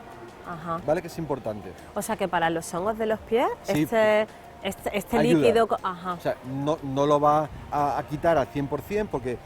¿Vale? Que es importante. O sea que para los hongos de los pies, sí, este líquido... O sea, no lo va a quitar al 100%, porque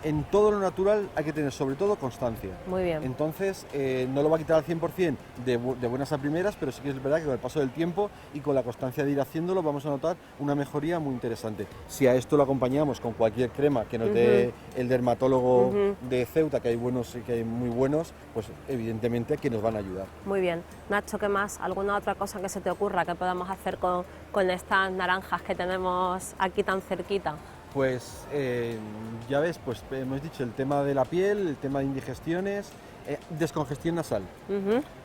en todo lo natural hay que tener sobre todo constancia. Muy bien. Entonces, no lo va a quitar al 100% de buenas a primeras, pero sí que es verdad que con el paso del tiempo y con la constancia de ir haciéndolo vamos a notar una mejoría muy interesante. Si a esto lo acompañamos con cualquier crema que nos dé el dermatólogo de Ceuta, que hay buenos y que hay muy buenos, pues evidentemente que nos van a ayudar. Muy bien. Nacho, ¿qué más? ¿Alguna otra cosa que se te ocurra que podamos hacer con estas naranjas que tenemos aquí tan cerquita? Pues ya ves, pues hemos dicho el tema de la piel, el tema de indigestiones, descongestión nasal.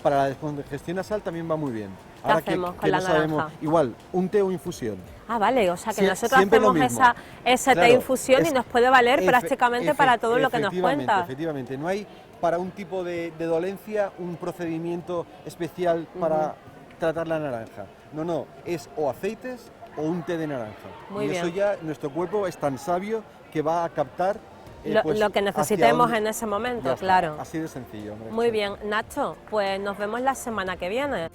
Para la descongestión nasal también va muy bien. ¿Qué hacemos con la naranja? Igual, un té o infusión. Ah, vale, o sea que nosotros siempre lo hacemos mismo. ese té infusión y nos puede valer prácticamente para todo lo que nos cuenta. Efectivamente, no hay para un tipo de dolencia un procedimiento especial para tratar la naranja. No, es o aceites o un té de naranja. Muy y bien. eso ya nuestro cuerpo es tan sabio que va a captar lo que necesitemos en ese momento, claro. Así de sencillo. Hombre. Muy bien, Nacho, pues nos vemos la semana que viene.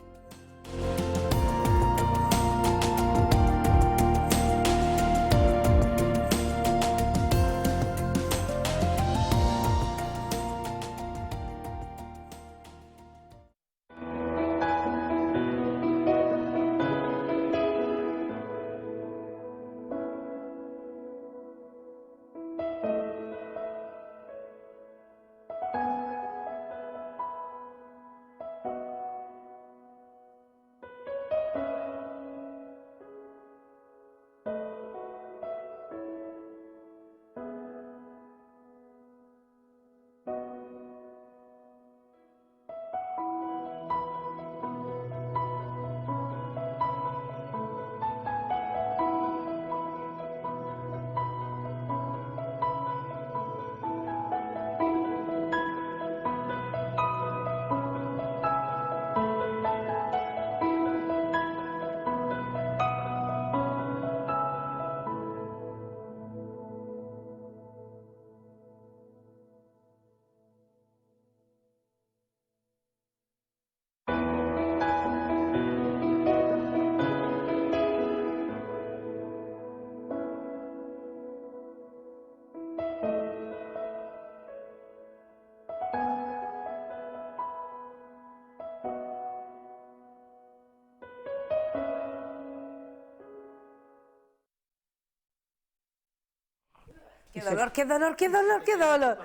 Qué dolor, qué dolor, qué dolor, qué dolor.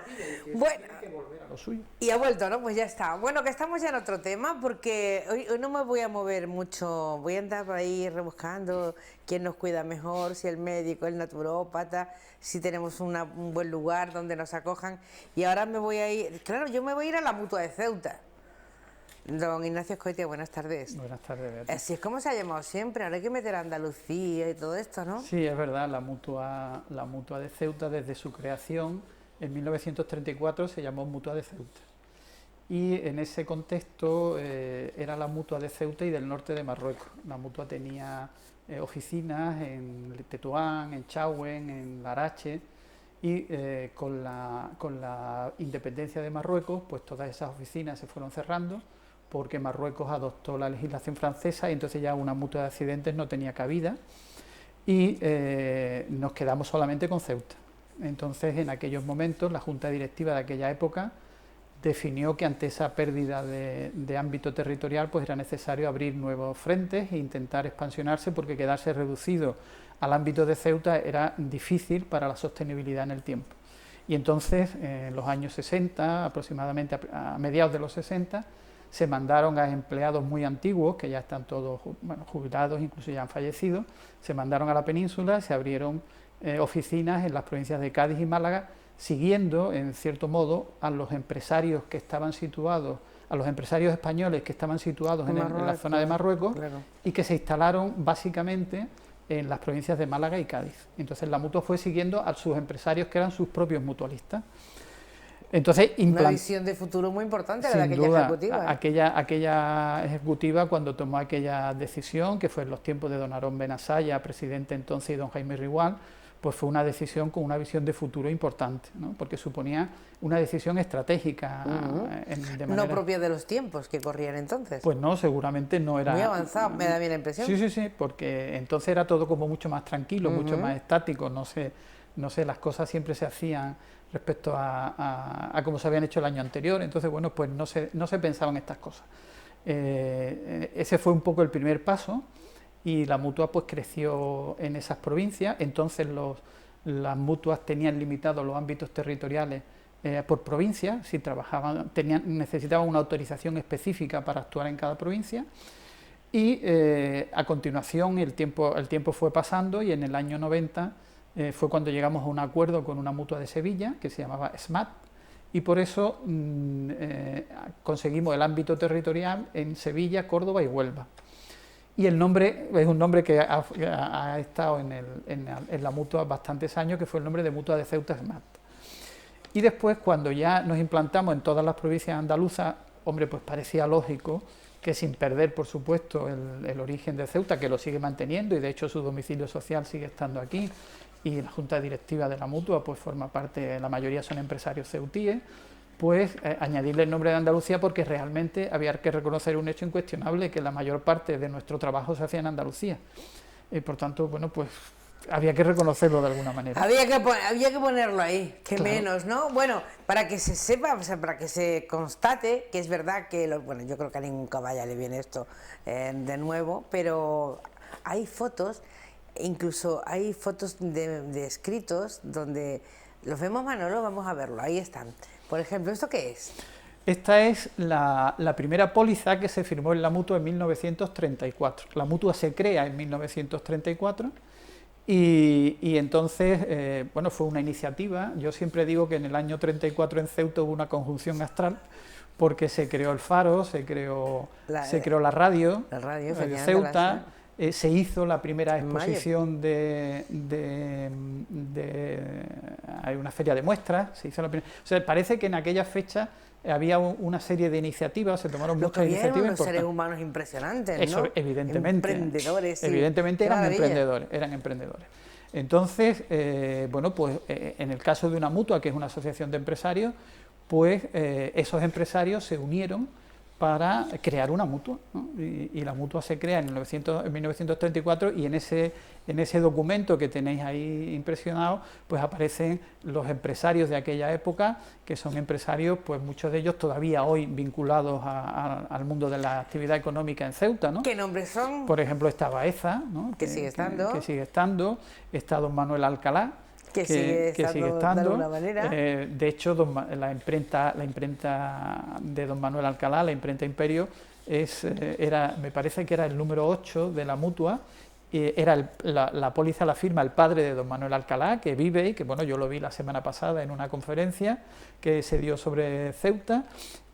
Bueno, y ha vuelto, ¿no? Pues ya está. Bueno, que estamos ya en otro tema, porque hoy no me voy a mover mucho. Voy a andar por ahí rebuscando quién nos cuida mejor, si el médico, el naturópata, si tenemos un buen lugar donde nos acojan. Y ahora me voy a ir, claro, yo me voy a ir a la Mutua de Ceuta. Don Ignacio Escoitia, buenas tardes. Buenas tardes, Beatriz. Así es como se ha llamado siempre, ahora hay que meter a Andalucía y todo esto, ¿no? Sí, es verdad, la Mutua de Ceuta desde su creación en 1934 se llamó Mutua de Ceuta. Y en ese contexto era la Mutua de Ceuta y del norte de Marruecos. La Mutua tenía oficinas en Tetuán, en Chauen, en Larache, y con la independencia de Marruecos, pues todas esas oficinas se fueron cerrando, porque Marruecos adoptó la legislación francesa y entonces ya una mutua de accidentes no tenía cabida y nos quedamos solamente con Ceuta. Entonces, en aquellos momentos, la Junta Directiva de aquella época definió que ante esa pérdida de ámbito territorial pues era necesario abrir nuevos frentes e intentar expansionarse, porque quedarse reducido al ámbito de Ceuta era difícil para la sostenibilidad en el tiempo. Y entonces, en los años 60, aproximadamente a mediados de los 60, se mandaron a empleados muy antiguos, que ya están todos jubilados, incluso ya han fallecido, se mandaron a la península, se abrieron oficinas en las provincias de Cádiz y Málaga, siguiendo, en cierto modo, a los empresarios que estaban situados, a los empresarios españoles que estaban situados en la zona de Marruecos, claro, y que se instalaron básicamente en las provincias de Málaga y Cádiz. Entonces la Mutua fue siguiendo a sus empresarios, que eran sus propios mutualistas. Entonces, una visión de futuro muy importante la de aquella ejecutiva. Aquella ejecutiva, cuando tomó aquella decisión, que fue en los tiempos de don Aarón Benasaya, presidente entonces, y don Jaime Rigual, pues fue una decisión con una visión de futuro importante, ¿no? Porque suponía una decisión estratégica. No propia de los tiempos que corrían entonces. Pues no, seguramente no era... Muy avanzado, me da bien la impresión. Sí, porque entonces era todo como mucho más tranquilo, mucho más estático, no sé, las cosas siempre se hacían respecto a cómo se habían hecho el año anterior, entonces bueno, pues no se pensaban estas cosas. Ese fue un poco el primer paso y la mutua pues creció en esas provincias. Entonces las mutuas tenían limitados los ámbitos territoriales por provincia, si necesitaban una autorización específica para actuar en cada provincia. Y a continuación el tiempo fue pasando y en el año 90 fue cuando llegamos a un acuerdo con una mutua de Sevilla que se llamaba SMAT, y por eso conseguimos el ámbito territorial en Sevilla, Córdoba y Huelva. Y el nombre es un nombre que ha estado en la mutua bastantes años, que fue el nombre de Mutua de Ceuta SMAT. Y después, cuando ya nos implantamos en todas las provincias andaluzas, hombre, pues parecía lógico que, sin perder, por supuesto, el origen de Ceuta, que lo sigue manteniendo y de hecho su domicilio social sigue estando aquí, y la junta directiva de la mutua pues forma parte, la mayoría son empresarios ceutíes, pues añadirle el nombre de Andalucía, porque realmente había que reconocer un hecho incuestionable, que la mayor parte de nuestro trabajo se hacía en Andalucía. Y por tanto, bueno, pues había que reconocerlo de alguna manera. Había que ponerlo ahí, que Claro. menos, ¿no? Bueno, para que se sepa, o sea, para que se constate que es verdad que, bueno, yo creo que a ningún caballo le viene esto de nuevo, pero hay fotos, incluso hay fotos de escritos donde los vemos, Manolo, vamos a verlo, ahí están. Por ejemplo, ¿esto qué es? Esta es la primera póliza que se firmó en la mutua en 1934. La mutua se crea en 1934 y entonces, bueno, fue una iniciativa. Yo siempre digo que en el año 34 en Ceuta hubo una conjunción astral, porque se creó el faro, se creó la radio, Radio Ceuta. Se hizo la primera exposición hay una feria de muestras, se hizo la primera, o sea, parece que en aquella fecha había una serie de iniciativas, se tomaron muchas iniciativas unos importantes. seres humanos impresionantes, ¿no? Eso, evidentemente. Emprendedores, sí. Evidentemente Qué maravilla. eran emprendedores. Entonces, bueno, pues en el caso de una mutua, que es una asociación de empresarios, pues esos empresarios se unieron para crear una mutua, ¿no? Y la mutua se crea en 1934, y en ese documento que tenéis ahí impresionado, pues aparecen los empresarios de aquella época, que son empresarios, pues muchos de ellos todavía hoy vinculados al mundo de la actividad económica en Ceuta, ¿no? ¿Qué nombres son? Por ejemplo, está Baeza, ¿no? Que sigue estando. Que sigue estando. Está don Manuel Alcalá, que sigue estando de alguna manera. De hecho, la imprenta de don Manuel Alcalá, la imprenta Imperio, me parece que era el número 8 de la mutua. La póliza la firma el padre de don Manuel Alcalá, que vive y que, bueno, yo lo vi la semana pasada en una conferencia que se dio sobre Ceuta,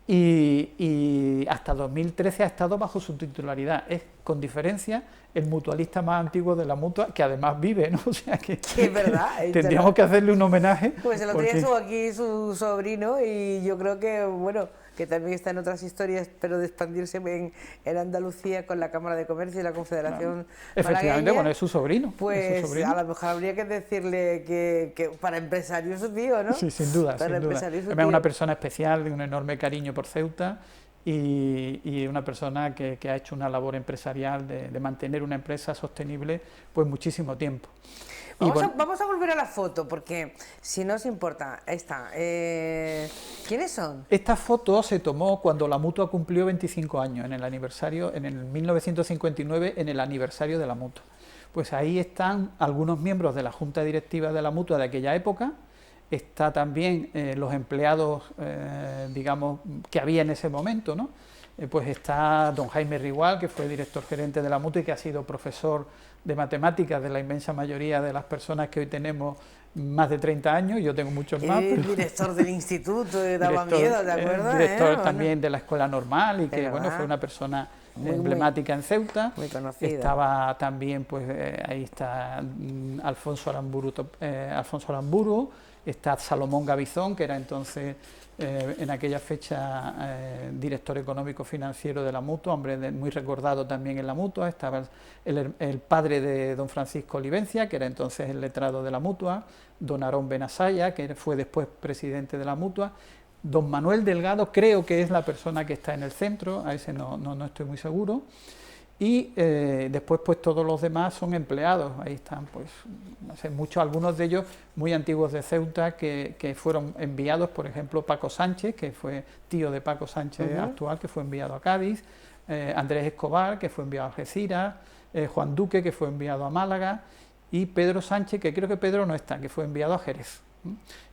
y hasta 2013 ha estado bajo su titularidad. Es, con diferencia, el mutualista más antiguo de la mutua, que además vive, ¿no? O sea que es verdad, tendríamos que hacerle un homenaje. Pues el otro día estuvo aquí su sobrino, y yo creo que, bueno, que también está en otras historias, pero de expandirse en Andalucía con la Cámara de Comercio y la Confederación Efectivamente, malagueña. bueno, es su sobrino. Pues es su sobrino. a lo mejor habría que decirle que para empresarios su tío, ¿no? Sí, sin duda, Para sin duda. empresarios su Además, es una tío. persona especial, de un enorme cariño por Ceuta, y una persona que ha hecho una labor empresarial de mantener una empresa sostenible pues muchísimo tiempo. Vamos a volver a la foto, porque si no os importa, esta. ¿Quiénes son? Esta foto se tomó cuando la mutua cumplió 25 años, en el 1959, en el aniversario de la mutua. Pues ahí están algunos miembros de la junta directiva de la mutua de aquella época. Está también los empleados, digamos, que había en ese momento, ¿no? Pues está don Jaime Rigual, que fue director gerente de la mutua y que ha sido profesor de matemáticas de la inmensa mayoría de las personas que hoy tenemos más de 30 años, yo tengo muchos más. El director del instituto, daba miedo, ¿de acuerdo? Director también de la escuela normal, y que, bueno, fue una persona emblemática en Ceuta. Muy conocido. Estaba también, pues ahí está Alfonso Aramburu, está Salomón Gavizón, que era entonces, en aquella fecha, director económico financiero de la mutua, hombre muy recordado también en la mutua. Estaba el padre de don Francisco Olivencia, que era entonces el letrado de la mutua, don Aarón Benasaya, que fue después presidente de la mutua, don Manuel Delgado, creo que es la persona que está en el centro, a ese no estoy muy seguro. y después pues todos los demás son empleados. Ahí están pues no sé, algunos de ellos muy antiguos de Ceuta que fueron enviados, por ejemplo Paco Sánchez, que fue tío de Paco Sánchez actual, que fue enviado a Cádiz, Andrés Escobar, que fue enviado a Algeciras, Juan Duque, que fue enviado a Málaga, y Pedro Sánchez, que creo que Pedro no está, que fue enviado a Jerez.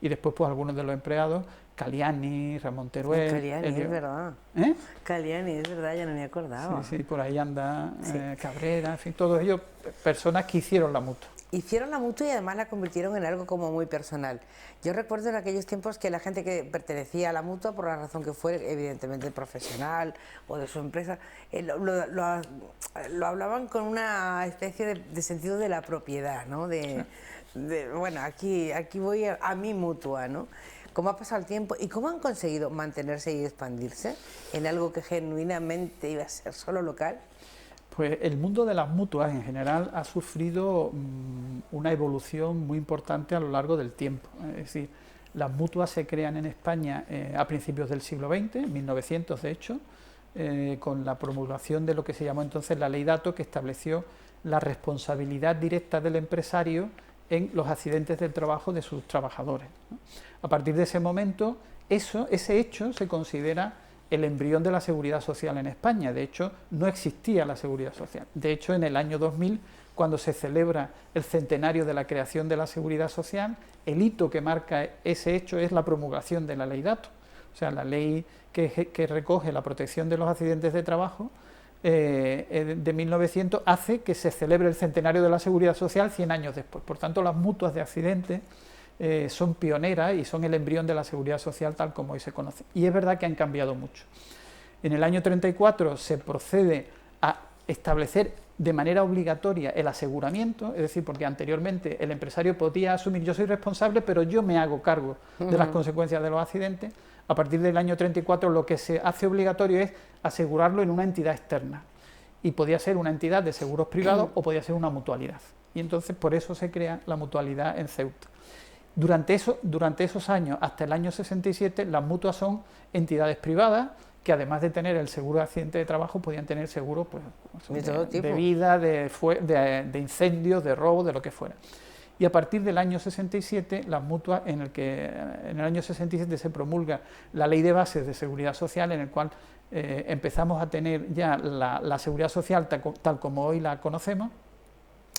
Y después pues algunos de los empleados, Caliani, Ramón Teruel... Caliani, es verdad. ¿Eh? Caliani, es verdad, ya no me acordaba. Sí, por ahí anda Sí. Cabrera, en fin, todos ellos personas que hicieron la mutua. Hicieron la mutua y además la convirtieron en algo como muy personal. Yo recuerdo en aquellos tiempos que la gente que pertenecía a la mutua, por la razón que fuere, evidentemente profesional o de su empresa, lo hablaban con una especie de sentido de la propiedad, ¿no? Bueno, aquí voy a mi mutua, ¿no? ¿Cómo ha pasado el tiempo y cómo han conseguido mantenerse y expandirse en algo que genuinamente iba a ser solo local? Pues el mundo de las mutuas en general ha sufrido una evolución muy importante a lo largo del tiempo. Es decir, las mutuas se crean en España a principios del siglo XX, en 1900 de hecho, con la promulgación de lo que se llamó entonces la Ley Dato, que estableció la responsabilidad directa del empresario en los accidentes del trabajo de sus trabajadores, ¿no? A partir de ese momento, ese hecho se considera el embrión de la seguridad social en España. De hecho, no existía la seguridad social. De hecho, en el año 2000, cuando se celebra el centenario de la creación de la seguridad social, el hito que marca ese hecho es la promulgación de la Ley Dato. O sea, la ley que recoge la protección de los accidentes de trabajo de 1900 hace que se celebre el centenario de la seguridad social 100 años después. Por tanto, las mutuas de accidentes son pioneras y son el embrión de la seguridad social tal como hoy se conoce. Y es verdad que han cambiado mucho. En el año 34 se procede a establecer de manera obligatoria el aseguramiento, es decir, porque anteriormente el empresario podía asumir, yo soy responsable, pero yo me hago cargo de las consecuencias de los accidentes. A partir del año 34 lo que se hace obligatorio es asegurarlo en una entidad externa. Y podía ser una entidad de seguros privados o podía ser una mutualidad. Y entonces por eso se crea la mutualidad en Ceuta. Durante esos años, hasta el año 67, las mutuas son entidades privadas que además de tener el seguro de accidente de trabajo, podían tener seguro pues, de vida, de incendios, de robo, de lo que fuera. Y a partir del año 67, las mutuas, en el año 67 se promulga la Ley de Bases de Seguridad Social, en el cual empezamos a tener ya la seguridad social tal como hoy la conocemos.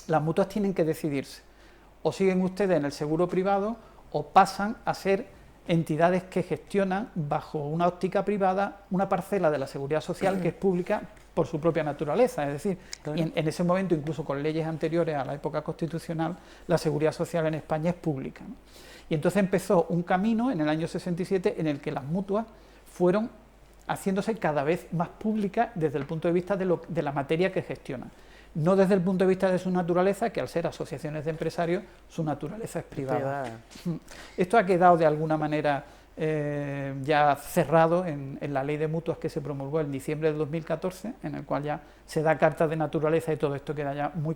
Las mutuas tienen que decidirse. O siguen ustedes en el seguro privado o pasan a ser entidades que gestionan bajo una óptica privada una parcela de la seguridad social que es pública por su propia naturaleza. Es decir, claro, en ese momento, incluso con leyes anteriores a la época constitucional, la seguridad social en España es pública, ¿no? Y entonces empezó un camino en el año 67 en el que las mutuas fueron haciéndose cada vez más públicas desde el punto de vista de la materia que gestionan. No desde el punto de vista de su naturaleza, que al ser asociaciones de empresarios, su naturaleza es privada. Esto ha quedado de alguna manera ya cerrado en la ley de mutuas que se promulgó en diciembre del 2014, en el cual ya se da carta de naturaleza y todo esto queda ya muy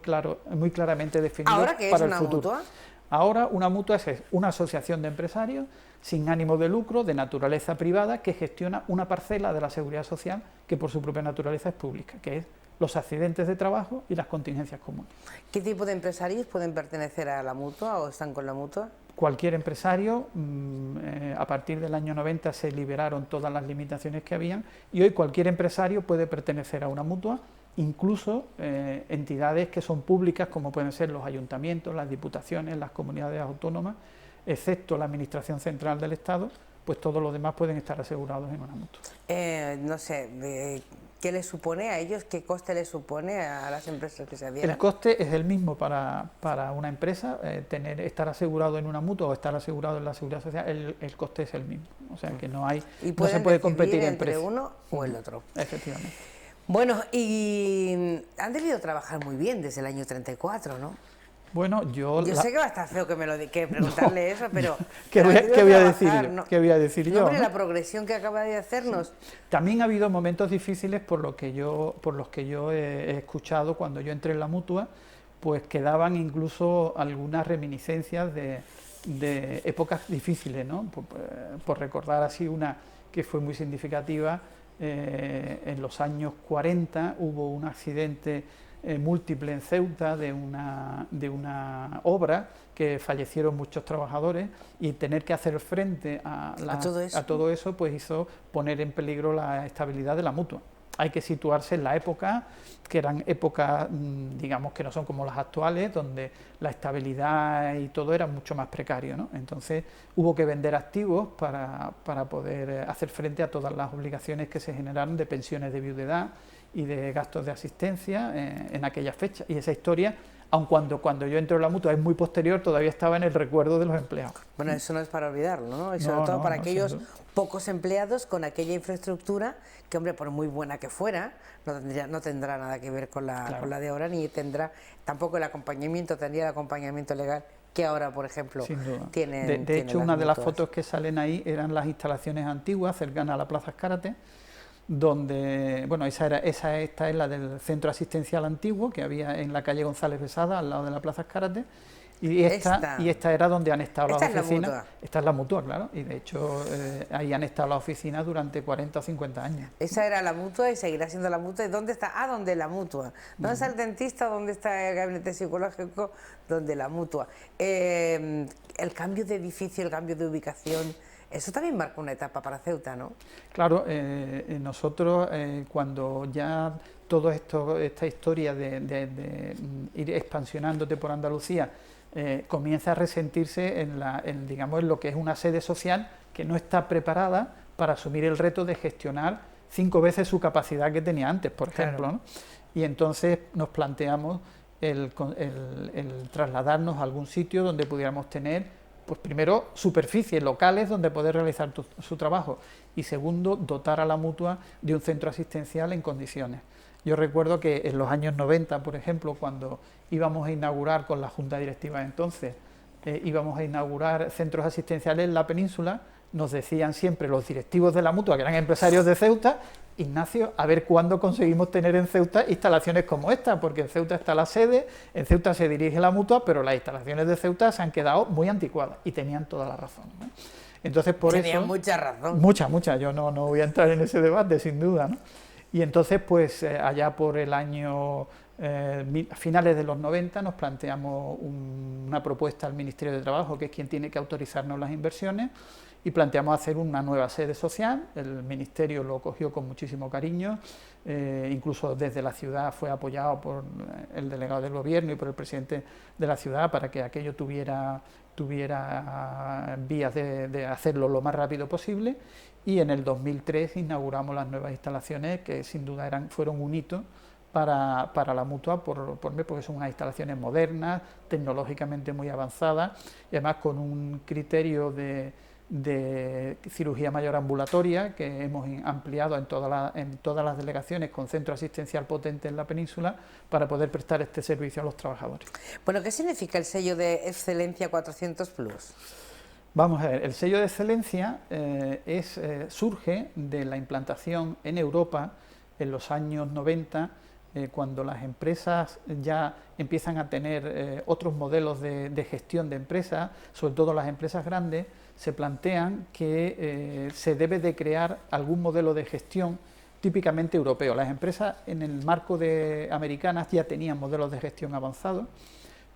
claramente definido. ¿Ahora qué para es una el futuro. mutua? Ahora una mutua es una asociación de empresarios sin ánimo de lucro, de naturaleza privada, que gestiona una parcela de la seguridad social que por su propia naturaleza es pública, que es los accidentes de trabajo y las contingencias comunes. ¿Qué tipo de empresarios pueden pertenecer a la mutua o están con la mutua? Cualquier empresario, a partir del año 90 se liberaron todas las limitaciones que habían y hoy cualquier empresario puede pertenecer a una mutua, incluso entidades que son públicas como pueden ser los ayuntamientos, las diputaciones, las comunidades autónomas, excepto la Administración Central del Estado, pues todos los demás pueden estar asegurados en una mutua. No sé, ¿qué les supone a ellos? ¿Qué coste les supone a las empresas que se adhieran? El coste es el mismo para una empresa, estar asegurado en una mutua o estar asegurado en la seguridad social, el coste es el mismo. O sea que no se puede competir entre uno o el otro. Efectivamente. Bueno, y han debido trabajar muy bien desde el año 34, ¿no? Bueno, yo sé que va a estar feo que preguntarle eso, pero... ¿Qué voy a decir yo? ¿no? ¿Qué voy a decir yo? Hombre, la progresión que acaba de hacernos... Sí. También ha habido momentos difíciles por los que yo he escuchado cuando yo entré en la mutua, pues quedaban incluso algunas reminiscencias de épocas difíciles, ¿no? Por recordar así una que fue muy significativa, En los años 40 hubo un accidente múltiple en Ceuta de una obra que fallecieron muchos trabajadores, y tener que hacer frente a todo eso pues hizo poner en peligro la estabilidad de la Mutua. Hay que situarse en la época, que eran épocas, digamos, que no son como las actuales, donde la estabilidad y todo era mucho más precario, ¿no? Entonces hubo que vender activos para poder hacer frente a todas las obligaciones que se generaron de pensiones de viudedad y de gastos de asistencia en aquella fecha. Y esa historia, aun cuando yo entro en la Mutua es muy posterior, todavía estaba en el recuerdo de los empleados. Bueno, eso no es para olvidarlo, ¿no? Y sobre todo para aquellos pocos empleados con aquella infraestructura que, hombre, por muy buena que fuera, no tendrá nada que ver con la de ahora, ni tendrá tampoco tendría el acompañamiento legal que ahora, por ejemplo, tienen. De hecho, una de las fotos que salen ahí eran las instalaciones antiguas cercanas a la Plaza Azcárate, donde, bueno, esta es la del centro asistencial antiguo que había en la calle González Besada, al lado de la Plaza Azcárate, y esta era donde han estado las oficinas. Esta es la Mutua, claro, y de hecho ahí han estado las oficinas durante 40 o 50 años. Esa era la Mutua y seguirá siendo la Mutua. ¿Y dónde está? ¿Dónde la Mutua? ¿Dónde está el dentista? ¿Dónde está el gabinete psicológico? ¿Dónde la Mutua? El cambio de edificio, el cambio de ubicación, eso también marca una etapa para Ceuta, ¿no? Claro, nosotros cuando ya toda esta historia de ir expansionándote por Andalucía comienza a resentirse en lo que es una sede social que no está preparada para asumir el reto de gestionar 5 veces su capacidad que tenía antes, por ejemplo, ¿no? Y entonces nos planteamos el trasladarnos a algún sitio donde pudiéramos tener, pues primero, superficies locales donde poder realizar su trabajo, y segundo, dotar a la Mutua de un centro asistencial en condiciones. Yo recuerdo que en los años 90, por ejemplo, cuando íbamos a inaugurar con la Junta Directiva entonces, íbamos a inaugurar centros asistenciales en la península, nos decían siempre los directivos de la Mutua, que eran empresarios de Ceuta: Ignacio, a ver cuándo conseguimos tener en Ceuta instalaciones como esta, porque en Ceuta está la sede, en Ceuta se dirige la Mutua, pero las instalaciones de Ceuta se han quedado muy anticuadas, y tenían toda la razón, ¿no? Entonces, por eso... Tenían mucha razón. Mucha, yo no voy a entrar en ese debate, sin duda, ¿no? Y entonces, pues allá por el año, a finales de los 90, nos planteamos una propuesta al Ministerio de Trabajo, que es quien tiene que autorizarnos las inversiones, y planteamos hacer una nueva sede social. El Ministerio lo cogió con muchísimo cariño, incluso desde la ciudad fue apoyado por el delegado del Gobierno y por el presidente de la ciudad para que aquello tuviera vías de hacerlo lo más rápido posible, y en el 2003 inauguramos las nuevas instalaciones, que sin duda fueron un hito para la Mutua, porque son unas instalaciones modernas, tecnológicamente muy avanzadas, y además con un criterio de cirugía mayor ambulatoria que hemos ampliado en todas las delegaciones, con centro asistencial potente en la península, para poder prestar este servicio a los trabajadores. Bueno, ¿qué significa el sello de excelencia 400 Plus? Vamos a ver, el sello de excelencia surge de la implantación en Europa en los años 90, cuando las empresas ya empiezan a tener otros modelos de gestión de empresas, sobre todo las empresas grandes, se plantean que se debe de crear algún modelo de gestión típicamente europeo. Las empresas en el marco de americanas ya tenían modelos de gestión avanzados,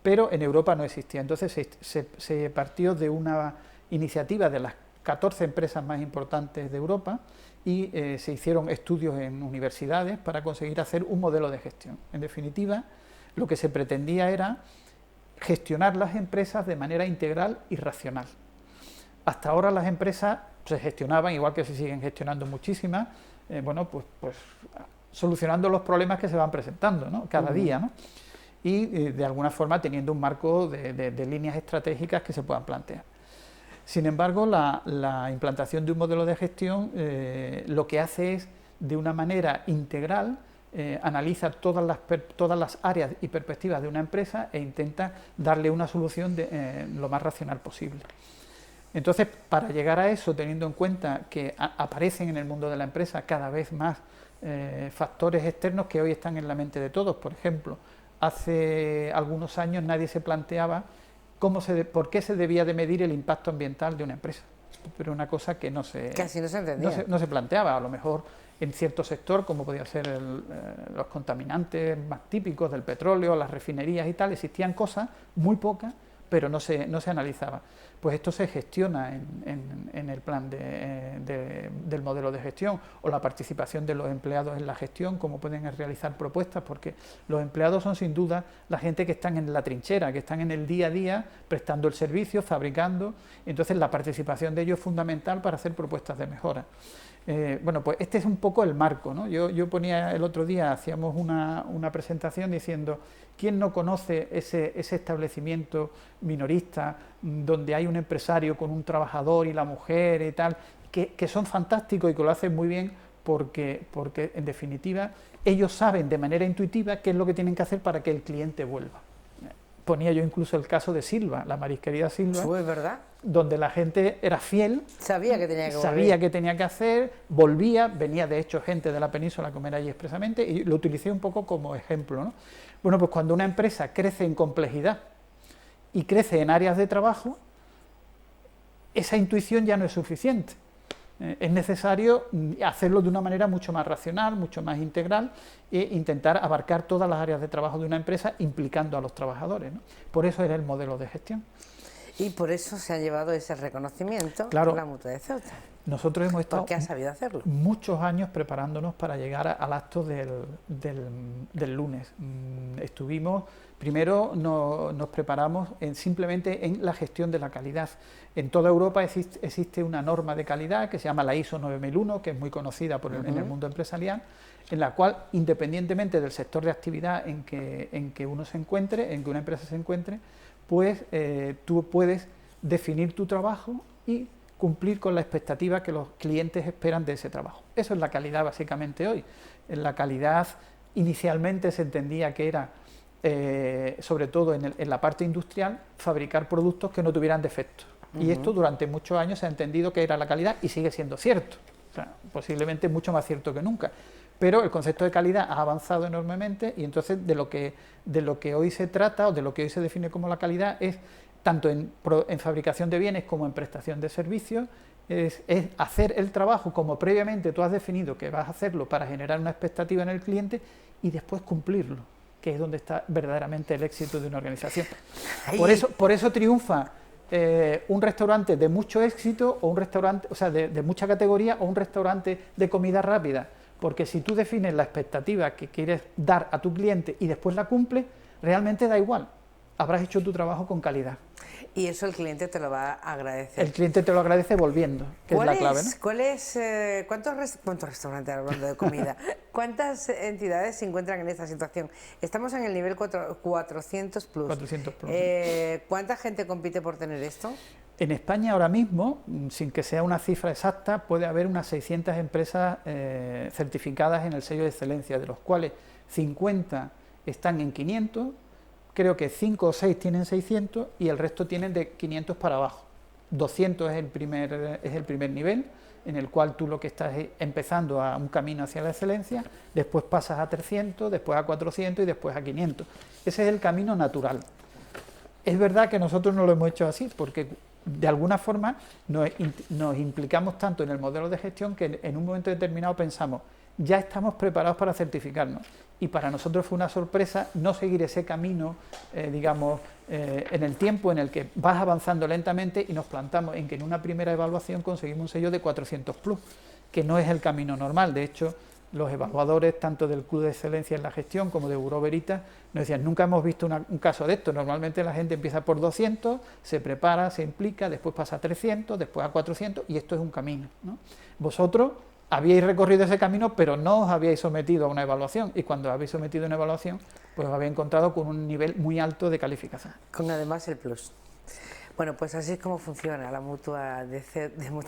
pero en Europa no existía. Entonces se partió de una iniciativa de las 14 empresas más importantes de Europa, y se hicieron estudios en universidades para conseguir hacer un modelo de gestión. En definitiva, lo que se pretendía era gestionar las empresas de manera integral y racional. Hasta ahora las empresas se gestionaban, igual que se siguen gestionando muchísimas, pues solucionando los problemas que se van presentando, ¿no? Cada día, ¿no? Y de alguna forma teniendo un marco de líneas estratégicas que se puedan plantear. Sin embargo, la implantación de un modelo de gestión lo que hace es, de una manera integral, analiza todas las áreas y perspectivas de una empresa e intenta darle una solución lo más racional posible. Entonces, para llegar a eso, teniendo en cuenta que aparecen en el mundo de la empresa cada vez más factores externos que hoy están en la mente de todos. Por ejemplo, hace algunos años nadie se planteaba por qué se debía de medir el impacto ambiental de una empresa. Pero una cosa que casi no se entendía. No se planteaba. A lo mejor en cierto sector, como podía ser los contaminantes más típicos del petróleo, las refinerías y tal, existían cosas, muy pocas, pero no se analizaba. Pues esto se gestiona en el plan del modelo de gestión, o la participación de los empleados en la gestión, cómo pueden realizar propuestas, porque los empleados son sin duda la gente que están en la trinchera, que están en el día a día prestando el servicio, fabricando, entonces la participación de ellos es fundamental para hacer propuestas de mejora. Bueno, pues este es un poco el marco, ¿no? Yo ponía el otro día, hacíamos una presentación diciendo, ¿quién no conoce ese establecimiento minorista donde hay un empresario con un trabajador y la mujer y tal, que son fantásticos y que lo hacen muy bien porque en definitiva ellos saben de manera intuitiva qué es lo que tienen que hacer para que el cliente vuelva? Ponía yo incluso el caso de Silva, la marisquería Silva, ¿Fue verdad? donde la gente era fiel, Sabía que tenía que volver. sabía qué tenía que hacer, volvía, venía de hecho gente de la península a comer allí expresamente, y lo utilicé un poco como ejemplo, ¿no? Bueno, pues cuando una empresa crece en complejidad y crece en áreas de trabajo, esa intuición ya no es suficiente. Es necesario hacerlo de una manera mucho más racional, mucho más integral, e intentar abarcar todas las áreas de trabajo de una empresa implicando a los trabajadores, ¿no? Por eso era el modelo de gestión. Y por eso se ha llevado ese reconocimiento Claro. a la Mutua de Ceuta. Nosotros hemos estado Porque ha sabido hacerlo. muchos años preparándonos para llegar al acto del lunes. Estuvimos, primero nos preparamos simplemente en la gestión de la calidad. En toda Europa existe una norma de calidad que se llama la ISO 9001, que es muy conocida en el mundo empresarial, en la cual, independientemente del sector de actividad en que uno se encuentre, en que una empresa se encuentre, pues tú puedes definir tu trabajo y cumplir con la expectativa que los clientes esperan de ese trabajo. Eso es la calidad básicamente hoy. En la calidad inicialmente se entendía que era, sobre todo en la parte industrial, fabricar productos que no tuvieran defectos. Y esto durante muchos años se ha entendido que era la calidad y sigue siendo cierto. O sea, posiblemente mucho más cierto que nunca. Pero el concepto de calidad ha avanzado enormemente y entonces de lo que hoy se trata o de lo que hoy se define como la calidad es tanto en fabricación de bienes como en prestación de servicios, es hacer el trabajo como previamente tú has definido que vas a hacerlo para generar una expectativa en el cliente y después cumplirlo, que es donde está verdaderamente el éxito de una organización. Por eso triunfa un restaurante de mucho éxito o un restaurante, o sea, de mucha categoría, o un restaurante de comida rápida, porque si tú defines la expectativa que quieres dar a tu cliente y después la cumples, realmente da igual, habrás hecho tu trabajo con calidad. Y eso el cliente te lo va a agradecer. El cliente te lo agradece volviendo, que es la clave, ¿no? ¿Cuántos restaurantes, hablando de comida, cuántas entidades se encuentran en esta situación? Estamos en el nivel 400 plus. 400 plus. ¿Cuánta gente compite por tener esto? En España ahora mismo, sin que sea una cifra exacta, puede haber unas 600 empresas certificadas en el sello de excelencia, de los cuales 50 están en 500, creo que 5 o 6 tienen 600 y el resto tienen de 500 para abajo. 200 es el primer nivel, en el cual tú lo que estás es empezando a un camino hacia la excelencia, después pasas a 300, después a 400 y después a 500. Ese es el camino natural. Es verdad que nosotros no lo hemos hecho así, porque de alguna forma nos implicamos tanto en el modelo de gestión que en un momento determinado pensamos, ya estamos preparados para certificarnos. Y para nosotros fue una sorpresa no seguir ese camino, en el tiempo en el que vas avanzando lentamente y nos plantamos en que en una primera evaluación conseguimos un sello de 400 plus, que no es el camino normal. De hecho, los evaluadores, tanto del Club de Excelencia en la Gestión como de Bureau Veritas, nos decían, nunca hemos visto un caso de esto. Normalmente la gente empieza por 200, se prepara, se implica, después pasa a 300, después a 400, y esto es un camino, ¿no? Vosotros habíais recorrido ese camino, pero no os habíais sometido a una evaluación, y cuando habéis sometido a una evaluación, pues os habéis encontrado con un nivel muy alto de calificación. Con además el plus. Bueno, pues así es como funciona la Mutua de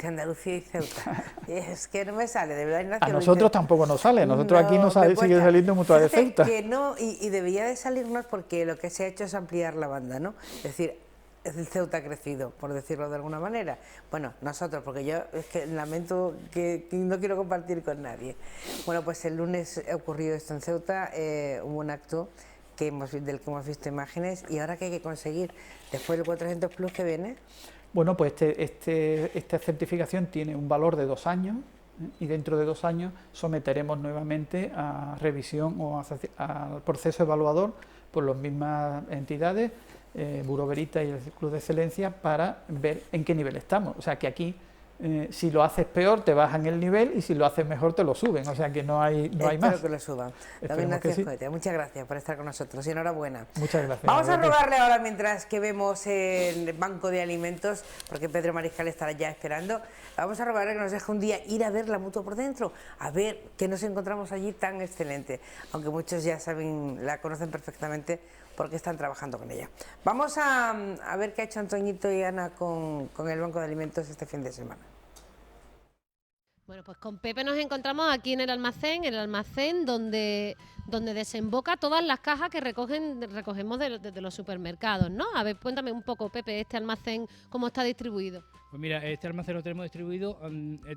Andalucía y Ceuta. Es que no me sale, de verdad, Ignacio. A nosotros tampoco nos sale, nosotros aquí no sigue saliendo Mutua de Ceuta. Que no, y debería de salirnos porque lo que se ha hecho es ampliar la banda, ¿no? Es decir, el Ceuta ha crecido, por decirlo de alguna manera. Bueno, nosotros, porque yo es que lamento que no quiero compartir con nadie. Bueno, pues el lunes ha ocurrido esto en Ceuta, hubo un acto del que hemos visto imágenes, y ahora que hay que conseguir, después del 400 plus que viene. Bueno, pues esta certificación tiene un valor de 2 años, y dentro de 2 años someteremos nuevamente a revisión o al proceso evaluador por las mismas entidades, Bureau Veritas y el Club de Excelencia, para ver en qué nivel estamos. O sea que aquí, si lo haces peor te bajan el nivel y si lo haces mejor te lo suben, o sea que no hay más. Espero que lo suban. Don Esperemos Ignacio que sí. Escoitia, muchas gracias por estar con nosotros y enhorabuena. Muchas gracias. Vamos a rogarle ahora, mientras que vemos el banco de alimentos, porque Pedro Mariscal estará ya esperando, vamos a rogarle que nos deje un día ir a ver la Mutua por dentro, a ver qué nos encontramos allí tan excelente, aunque muchos ya saben, la conocen perfectamente porque están trabajando con ella. Vamos a ver qué ha hecho Antoñito y Ana con el banco de alimentos este fin de semana. Bueno, pues con Pepe nos encontramos aquí en el almacén donde desemboca todas las cajas que recogemos de los supermercados, ¿no? A ver, cuéntame un poco, Pepe, este almacén, ¿cómo está distribuido? Pues mira, este almacén lo tenemos distribuido,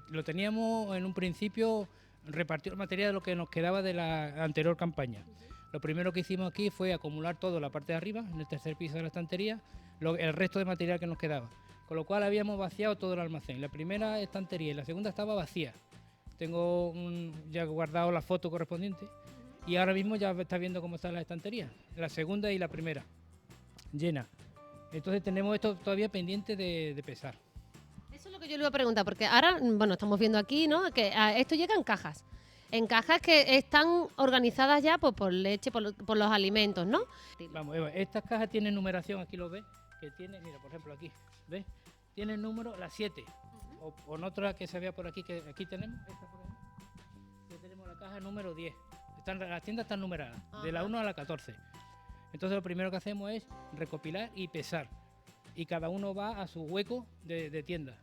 lo teníamos en un principio repartido el material de lo que nos quedaba de la anterior campaña. Lo primero que hicimos aquí fue acumular todo en la parte de arriba, en el tercer piso de la estantería, el resto de material que nos quedaba. Con lo cual habíamos vaciado todo el almacén. La primera estantería y la segunda estaba vacía. Tengo ya guardado la foto correspondiente y ahora mismo ya está viendo cómo está la estantería. La segunda y la primera, llena. Entonces tenemos esto todavía pendiente de pesar. Eso es lo que yo le iba a preguntar, porque ahora, bueno, estamos viendo aquí, ¿no?, que esto llega en cajas que están organizadas ya pues, por leche, por los alimentos, ¿no? Vamos, Eva, estas cajas tienen numeración, aquí lo ves, que tiene, mira, por ejemplo aquí, ¿ves? Tiene el número, la 7, o en otra que se vea por aquí, que aquí tenemos, esta por ejemplo, que tenemos la caja número 10. Las tiendas están numeradas, de la 1 a la 14. Entonces lo primero que hacemos es recopilar y pesar, y cada uno va a su hueco de tienda.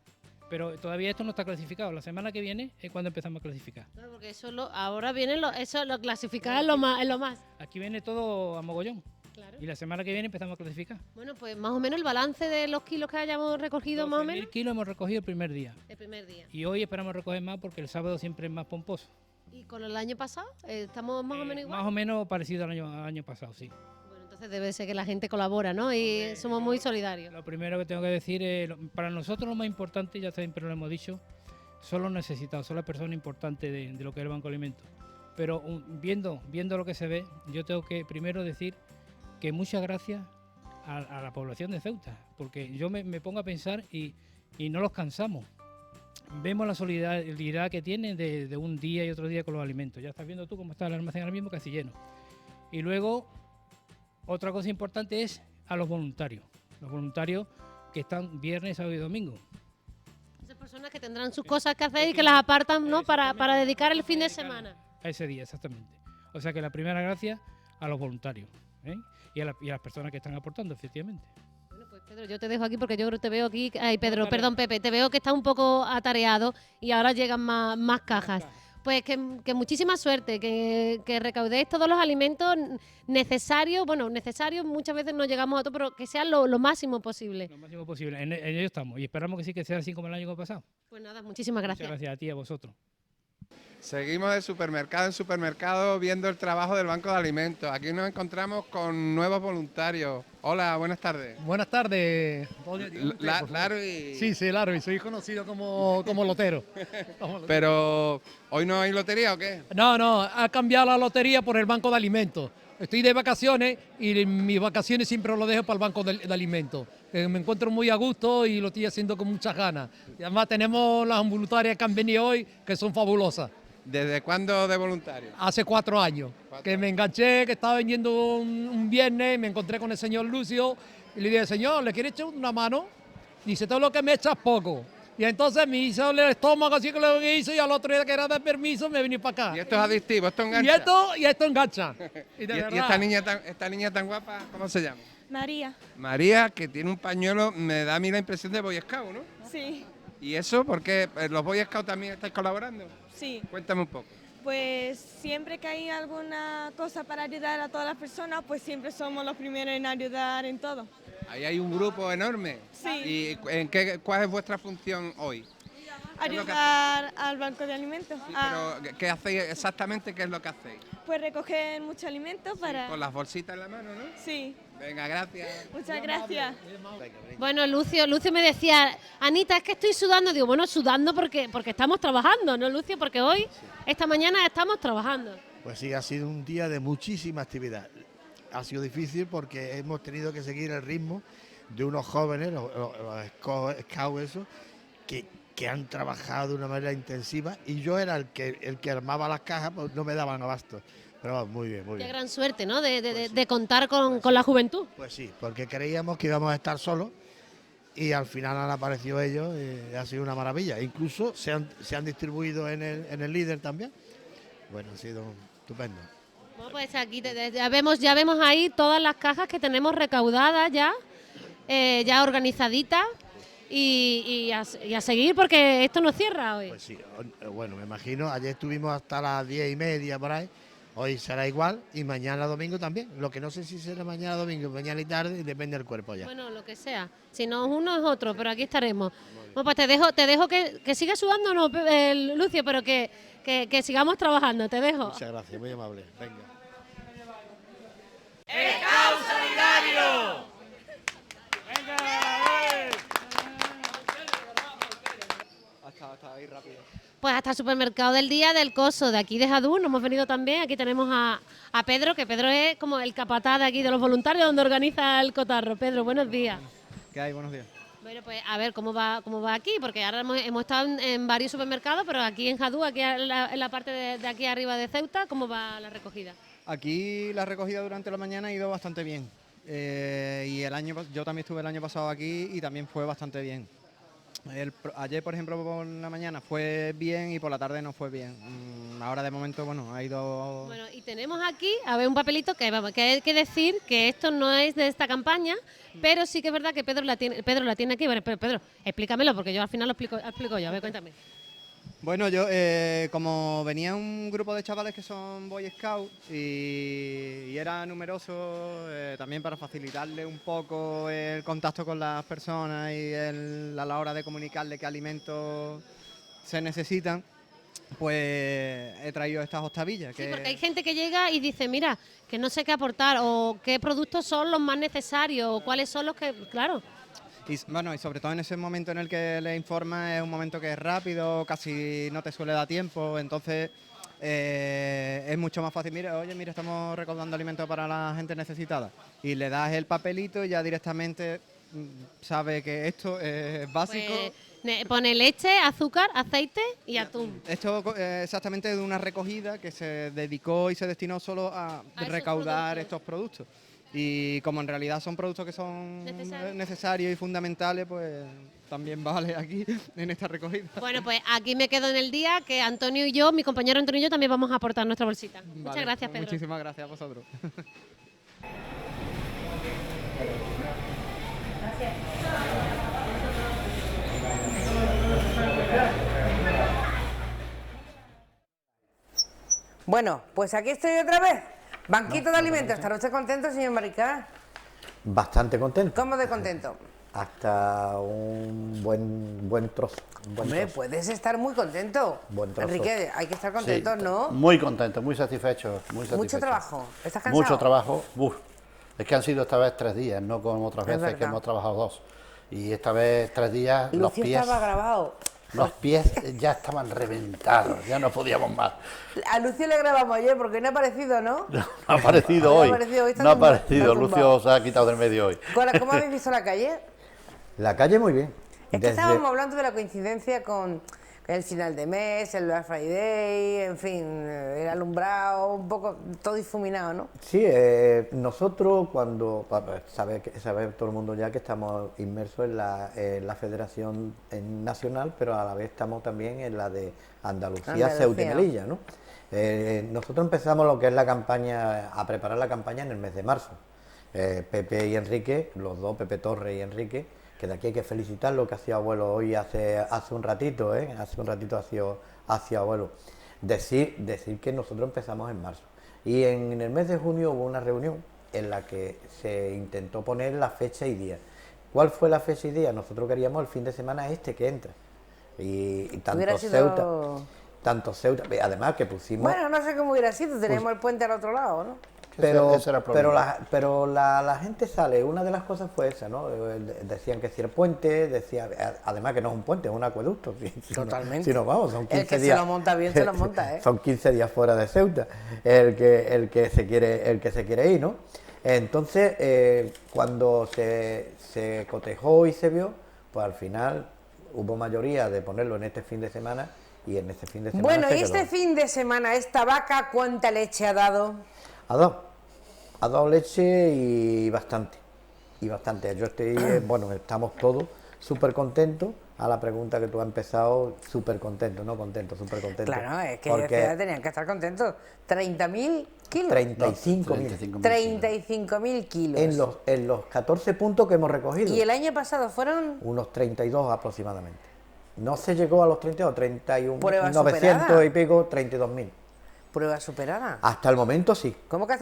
Pero todavía esto no está clasificado. La semana que viene es cuando empezamos a clasificar. Claro, porque ahora viene eso lo clasificado es lo más. Aquí viene todo a mogollón. Claro. Y la semana que viene empezamos a clasificar. Bueno, pues más o menos el balance de los kilos que hayamos recogido, más o menos. 12.000 kilos hemos recogido el primer día. El primer día. Y hoy esperamos recoger más porque el sábado siempre es más pomposo. ¿Y con el año pasado? ¿Estamos más o menos igual? Más o menos parecido al año pasado, sí. Bueno, entonces debe ser que la gente colabora, ¿no? Y somos muy solidarios. Lo primero que tengo que decir es, para nosotros lo más importante, ya siempre lo hemos dicho, son los necesitados, son las personas importantes de lo que es el Banco de Alimentos. Pero viendo lo que se ve, yo tengo que primero decir que muchas gracias a la población de Ceuta, porque yo me pongo a pensar y no los cansamos. Vemos la solidaridad que tienen de un día y otro día con los alimentos. Ya estás viendo tú cómo está el almacén ahora mismo, casi lleno. Y luego, otra cosa importante es a los voluntarios que están viernes, sábado y domingo. Esas personas que tendrán sus cosas que hacer y que las apartan, ¿no?, para dedicar el fin de semana. A ese día, exactamente. O sea que la primera gracia a los voluntarios, ¿eh? y a las personas que están aportando, efectivamente. Bueno, pues Pedro, yo te dejo aquí porque yo te veo aquí... Ay, Pedro, perdón, Pepe, te veo que está un poco atareado y ahora llegan más cajas. Pues que muchísima suerte, que recaudéis todos los alimentos necesarios. Bueno, necesarios muchas veces no llegamos a todo, pero que sean lo máximo posible. Lo máximo posible, en ello estamos y esperamos que sí, que sea así como el año pasado. Pues nada, muchísimas gracias. Muchas gracias a ti y a vosotros. Seguimos de supermercado en supermercado viendo el trabajo del Banco de Alimentos. Aquí nos encontramos con nuevos voluntarios. Hola, buenas tardes. Buenas tardes. Larry. Sí, Larry, soy conocido como lotero. Pero, ¿hoy no hay lotería o qué? No, ha cambiado la lotería por el Banco de Alimentos. Estoy de vacaciones y mis vacaciones siempre lo dejo para el Banco de Alimentos. Me encuentro muy a gusto y lo estoy haciendo con muchas ganas. Y además tenemos las voluntarias que han venido hoy, que son fabulosas. ¿Desde cuándo de voluntario? Hace 4 años, que me enganché, que estaba vendiendo un viernes, me encontré con el señor Lucio y le dije, señor, ¿le quiere echar una mano? Dice, todo lo que me echas poco. Y entonces me hizo el estómago así que lo que hizo y al otro día que era de permiso me vení para acá. ¿Y esto es adictivo? ¿Esto engancha? Y esto engancha. ¿Y esta niña tan guapa, cómo se llama? María. María, que tiene un pañuelo, me da a mí la impresión de Boy Scout, ¿no? Sí. ¿Y eso? ¿Por qué? ¿Los Boy Scouts también estáis colaborando? Sí. Cuéntame un poco. Pues siempre que hay alguna cosa para ayudar a todas las personas, pues siempre somos los primeros en ayudar en todo. Ahí hay un grupo enorme. Sí. ¿Y cuál es vuestra función hoy? Ayudar al Banco de Alimentos. Sí, pero ¿qué hacéis exactamente? ¿Qué es lo que hacéis? Pues recoger mucho alimento para... Con las bolsitas en la mano, ¿no? Sí. Venga, gracias. Muchas gracias. Bueno, Lucio me decía, Anita, es que estoy sudando. Digo, bueno, sudando porque estamos trabajando, ¿no, Lucio? Porque hoy, esta mañana, estamos trabajando. Pues sí, ha sido un día de muchísima actividad. Ha sido difícil porque hemos tenido que seguir el ritmo de unos jóvenes, los scouts esos, que han trabajado de una manera intensiva, y yo era el que armaba las cajas, pues no me daban abasto. Pero vamos, muy bien, muy bien. Qué gran suerte, ¿no? De contar con la juventud. Pues sí, porque creíamos que íbamos a estar solos y al final han aparecido ellos y ha sido una maravilla. Incluso se han distribuido en el líder también. Bueno, ha sido estupendo. Bueno, pues aquí ya vemos ahí todas las cajas que tenemos recaudadas ya organizaditas y a seguir porque esto no cierra hoy. Pues sí, bueno, me imagino, ayer estuvimos hasta las 10:30 por ahí. Hoy será igual y mañana domingo también. Lo que no sé si será mañana domingo, mañana y tarde, depende del cuerpo ya. Bueno, lo que sea. Si no es uno es otro, pero aquí estaremos. Bueno, pues te dejo que sigas sudando, no, Lucio, pero que sigamos trabajando. Te dejo. Muchas gracias, muy amable. Venga. ¡Scout Solidario! Hasta ahí rápido. Pues hasta el supermercado del día del Coso, de aquí de Jadú, nos hemos venido también. Aquí tenemos a Pedro, que Pedro es como el capataz de aquí de los voluntarios donde organiza el cotarro. Pedro, buenos días. ¿Qué hay? Buenos días. Bueno, pues a ver cómo va aquí, porque ahora hemos estado en varios supermercados, pero aquí en Jadú, aquí en la parte de aquí arriba de Ceuta, ¿cómo va la recogida? Aquí la recogida durante la mañana ha ido bastante bien. Y yo también estuve el año pasado aquí y también fue bastante bien. Ayer, por ejemplo, por la mañana fue bien y por la tarde no fue bien. Ahora de momento, bueno, ha ido... Bueno, y tenemos aquí, a ver, un papelito que hay que decir que esto no es de esta campaña, pero sí que es verdad que Pedro la tiene aquí. Bueno, Pedro, explícamelo, porque yo al final lo explico yo. A ver, cuéntame. Bueno, yo como venía un grupo de chavales que son Boy Scout y era numeroso, también para facilitarle un poco el contacto con las personas y a la hora de comunicarle qué alimentos se necesitan, pues he traído estas octavillas. Sí, porque hay gente que llega y dice, mira, que no sé qué aportar o qué productos son los más necesarios o cuáles son los que, claro... Y bueno, y sobre todo en ese momento en el que le informas, es un momento que es rápido, casi no te suele dar tiempo, entonces es mucho más fácil. Mira, estamos recaudando alimentos para la gente necesitada. Y le das el papelito y ya directamente sabe que esto es básico. Pues, pone leche, azúcar, aceite y atún. Esto exactamente de una recogida que se dedicó y se destinó solo a recaudar estos productos. Y como en realidad son productos que son necesarios y fundamentales, pues también vale aquí en esta recogida. Bueno, pues aquí me quedo en el día que Antonio y yo, mi compañero Antonio y yo, también vamos a aportar nuestra bolsita. Vale, muchas gracias, Pedro. Muchísimas gracias a vosotros. Bueno, pues aquí estoy otra vez. Banquito de alimentos. ¿Estará usted contento, señor Maricá? Bastante contento. ¿Cómo de contento? Hasta un buen trozo. Hombre, puedes estar muy contento. Buen trozo. Enrique, hay que estar contentos, sí, ¿no? Muy contento, muy satisfecho. Mucho trabajo. ¿Estás cansado? Mucho trabajo. Es que han sido esta vez 3 días, no como otras veces que hemos trabajado 2. Y esta vez 3 días, Lucio los pies... estaba grabado. Los pies ya estaban reventados, ya no podíamos más. A Lucio le grabamos ayer porque no ha aparecido, ¿no? No ha aparecido hoy. No ha aparecido, Lucio se ha quitado del medio hoy. ¿Cómo habéis visto la calle? La calle muy bien. Es que estábamos hablando de la coincidencia con el final de mes, el Black Friday, en fin, el alumbrado, un poco todo difuminado, ¿no? Sí, nosotros cuando, sabe todo el mundo ya que estamos inmersos en la Federación Nacional, pero a la vez estamos también en la de Andalucía. Ceuta y Melilla, ¿no? Nosotros empezamos lo que es la campaña, a preparar la campaña en el mes de marzo. Pepe y Enrique, los dos, Pepe Torres y Enrique, que de aquí hay que felicitar lo que hacía abuelo hoy hace un ratito, hace un ratito hacia abuelo. Decir que nosotros empezamos en marzo. Y en el mes de junio hubo una reunión en la que se intentó poner la fecha y día. ¿Cuál fue la fecha y día? Nosotros queríamos el fin de semana que entra. Y tanto Ceuta, además que pusimos... Bueno, no sé cómo hubiera sido, teníamos el puente al otro lado, ¿no? Pero, ese era el problema. pero la gente sale, una de las cosas fue esa, ¿no? Decían que si el puente, además que no es un puente, es un acueducto. Totalmente. Si nos vamos, son 15 el que días. se lo monta bien, se lo monta, ¿eh? Son 15 días fuera de Ceuta, el que se quiere ir, ¿no? Entonces, cuando se cotejó y se vio, pues al final hubo mayoría de ponerlo en este fin de semana, y en este fin de semana Bueno, se y este quedó. fin de semana, ¿esta vaca cuánta leche ha dado? Ha dado leche y bastante. Yo estoy, bueno, estamos todos súper contentos. A la pregunta que tú has empezado, súper contento, no contento, súper contento. Claro, es que porque tenían que estar contentos. 30.000 kilos. 35.000. 35.000 kilos. En los 14 puntos que hemos recogido. Y el año pasado fueron Unos 32 aproximadamente. No se llegó a los 32, 31, Prueba 900 superada. y pico, 32.000. prueba superada. Hasta el momento sí. ¿Cómo que hasta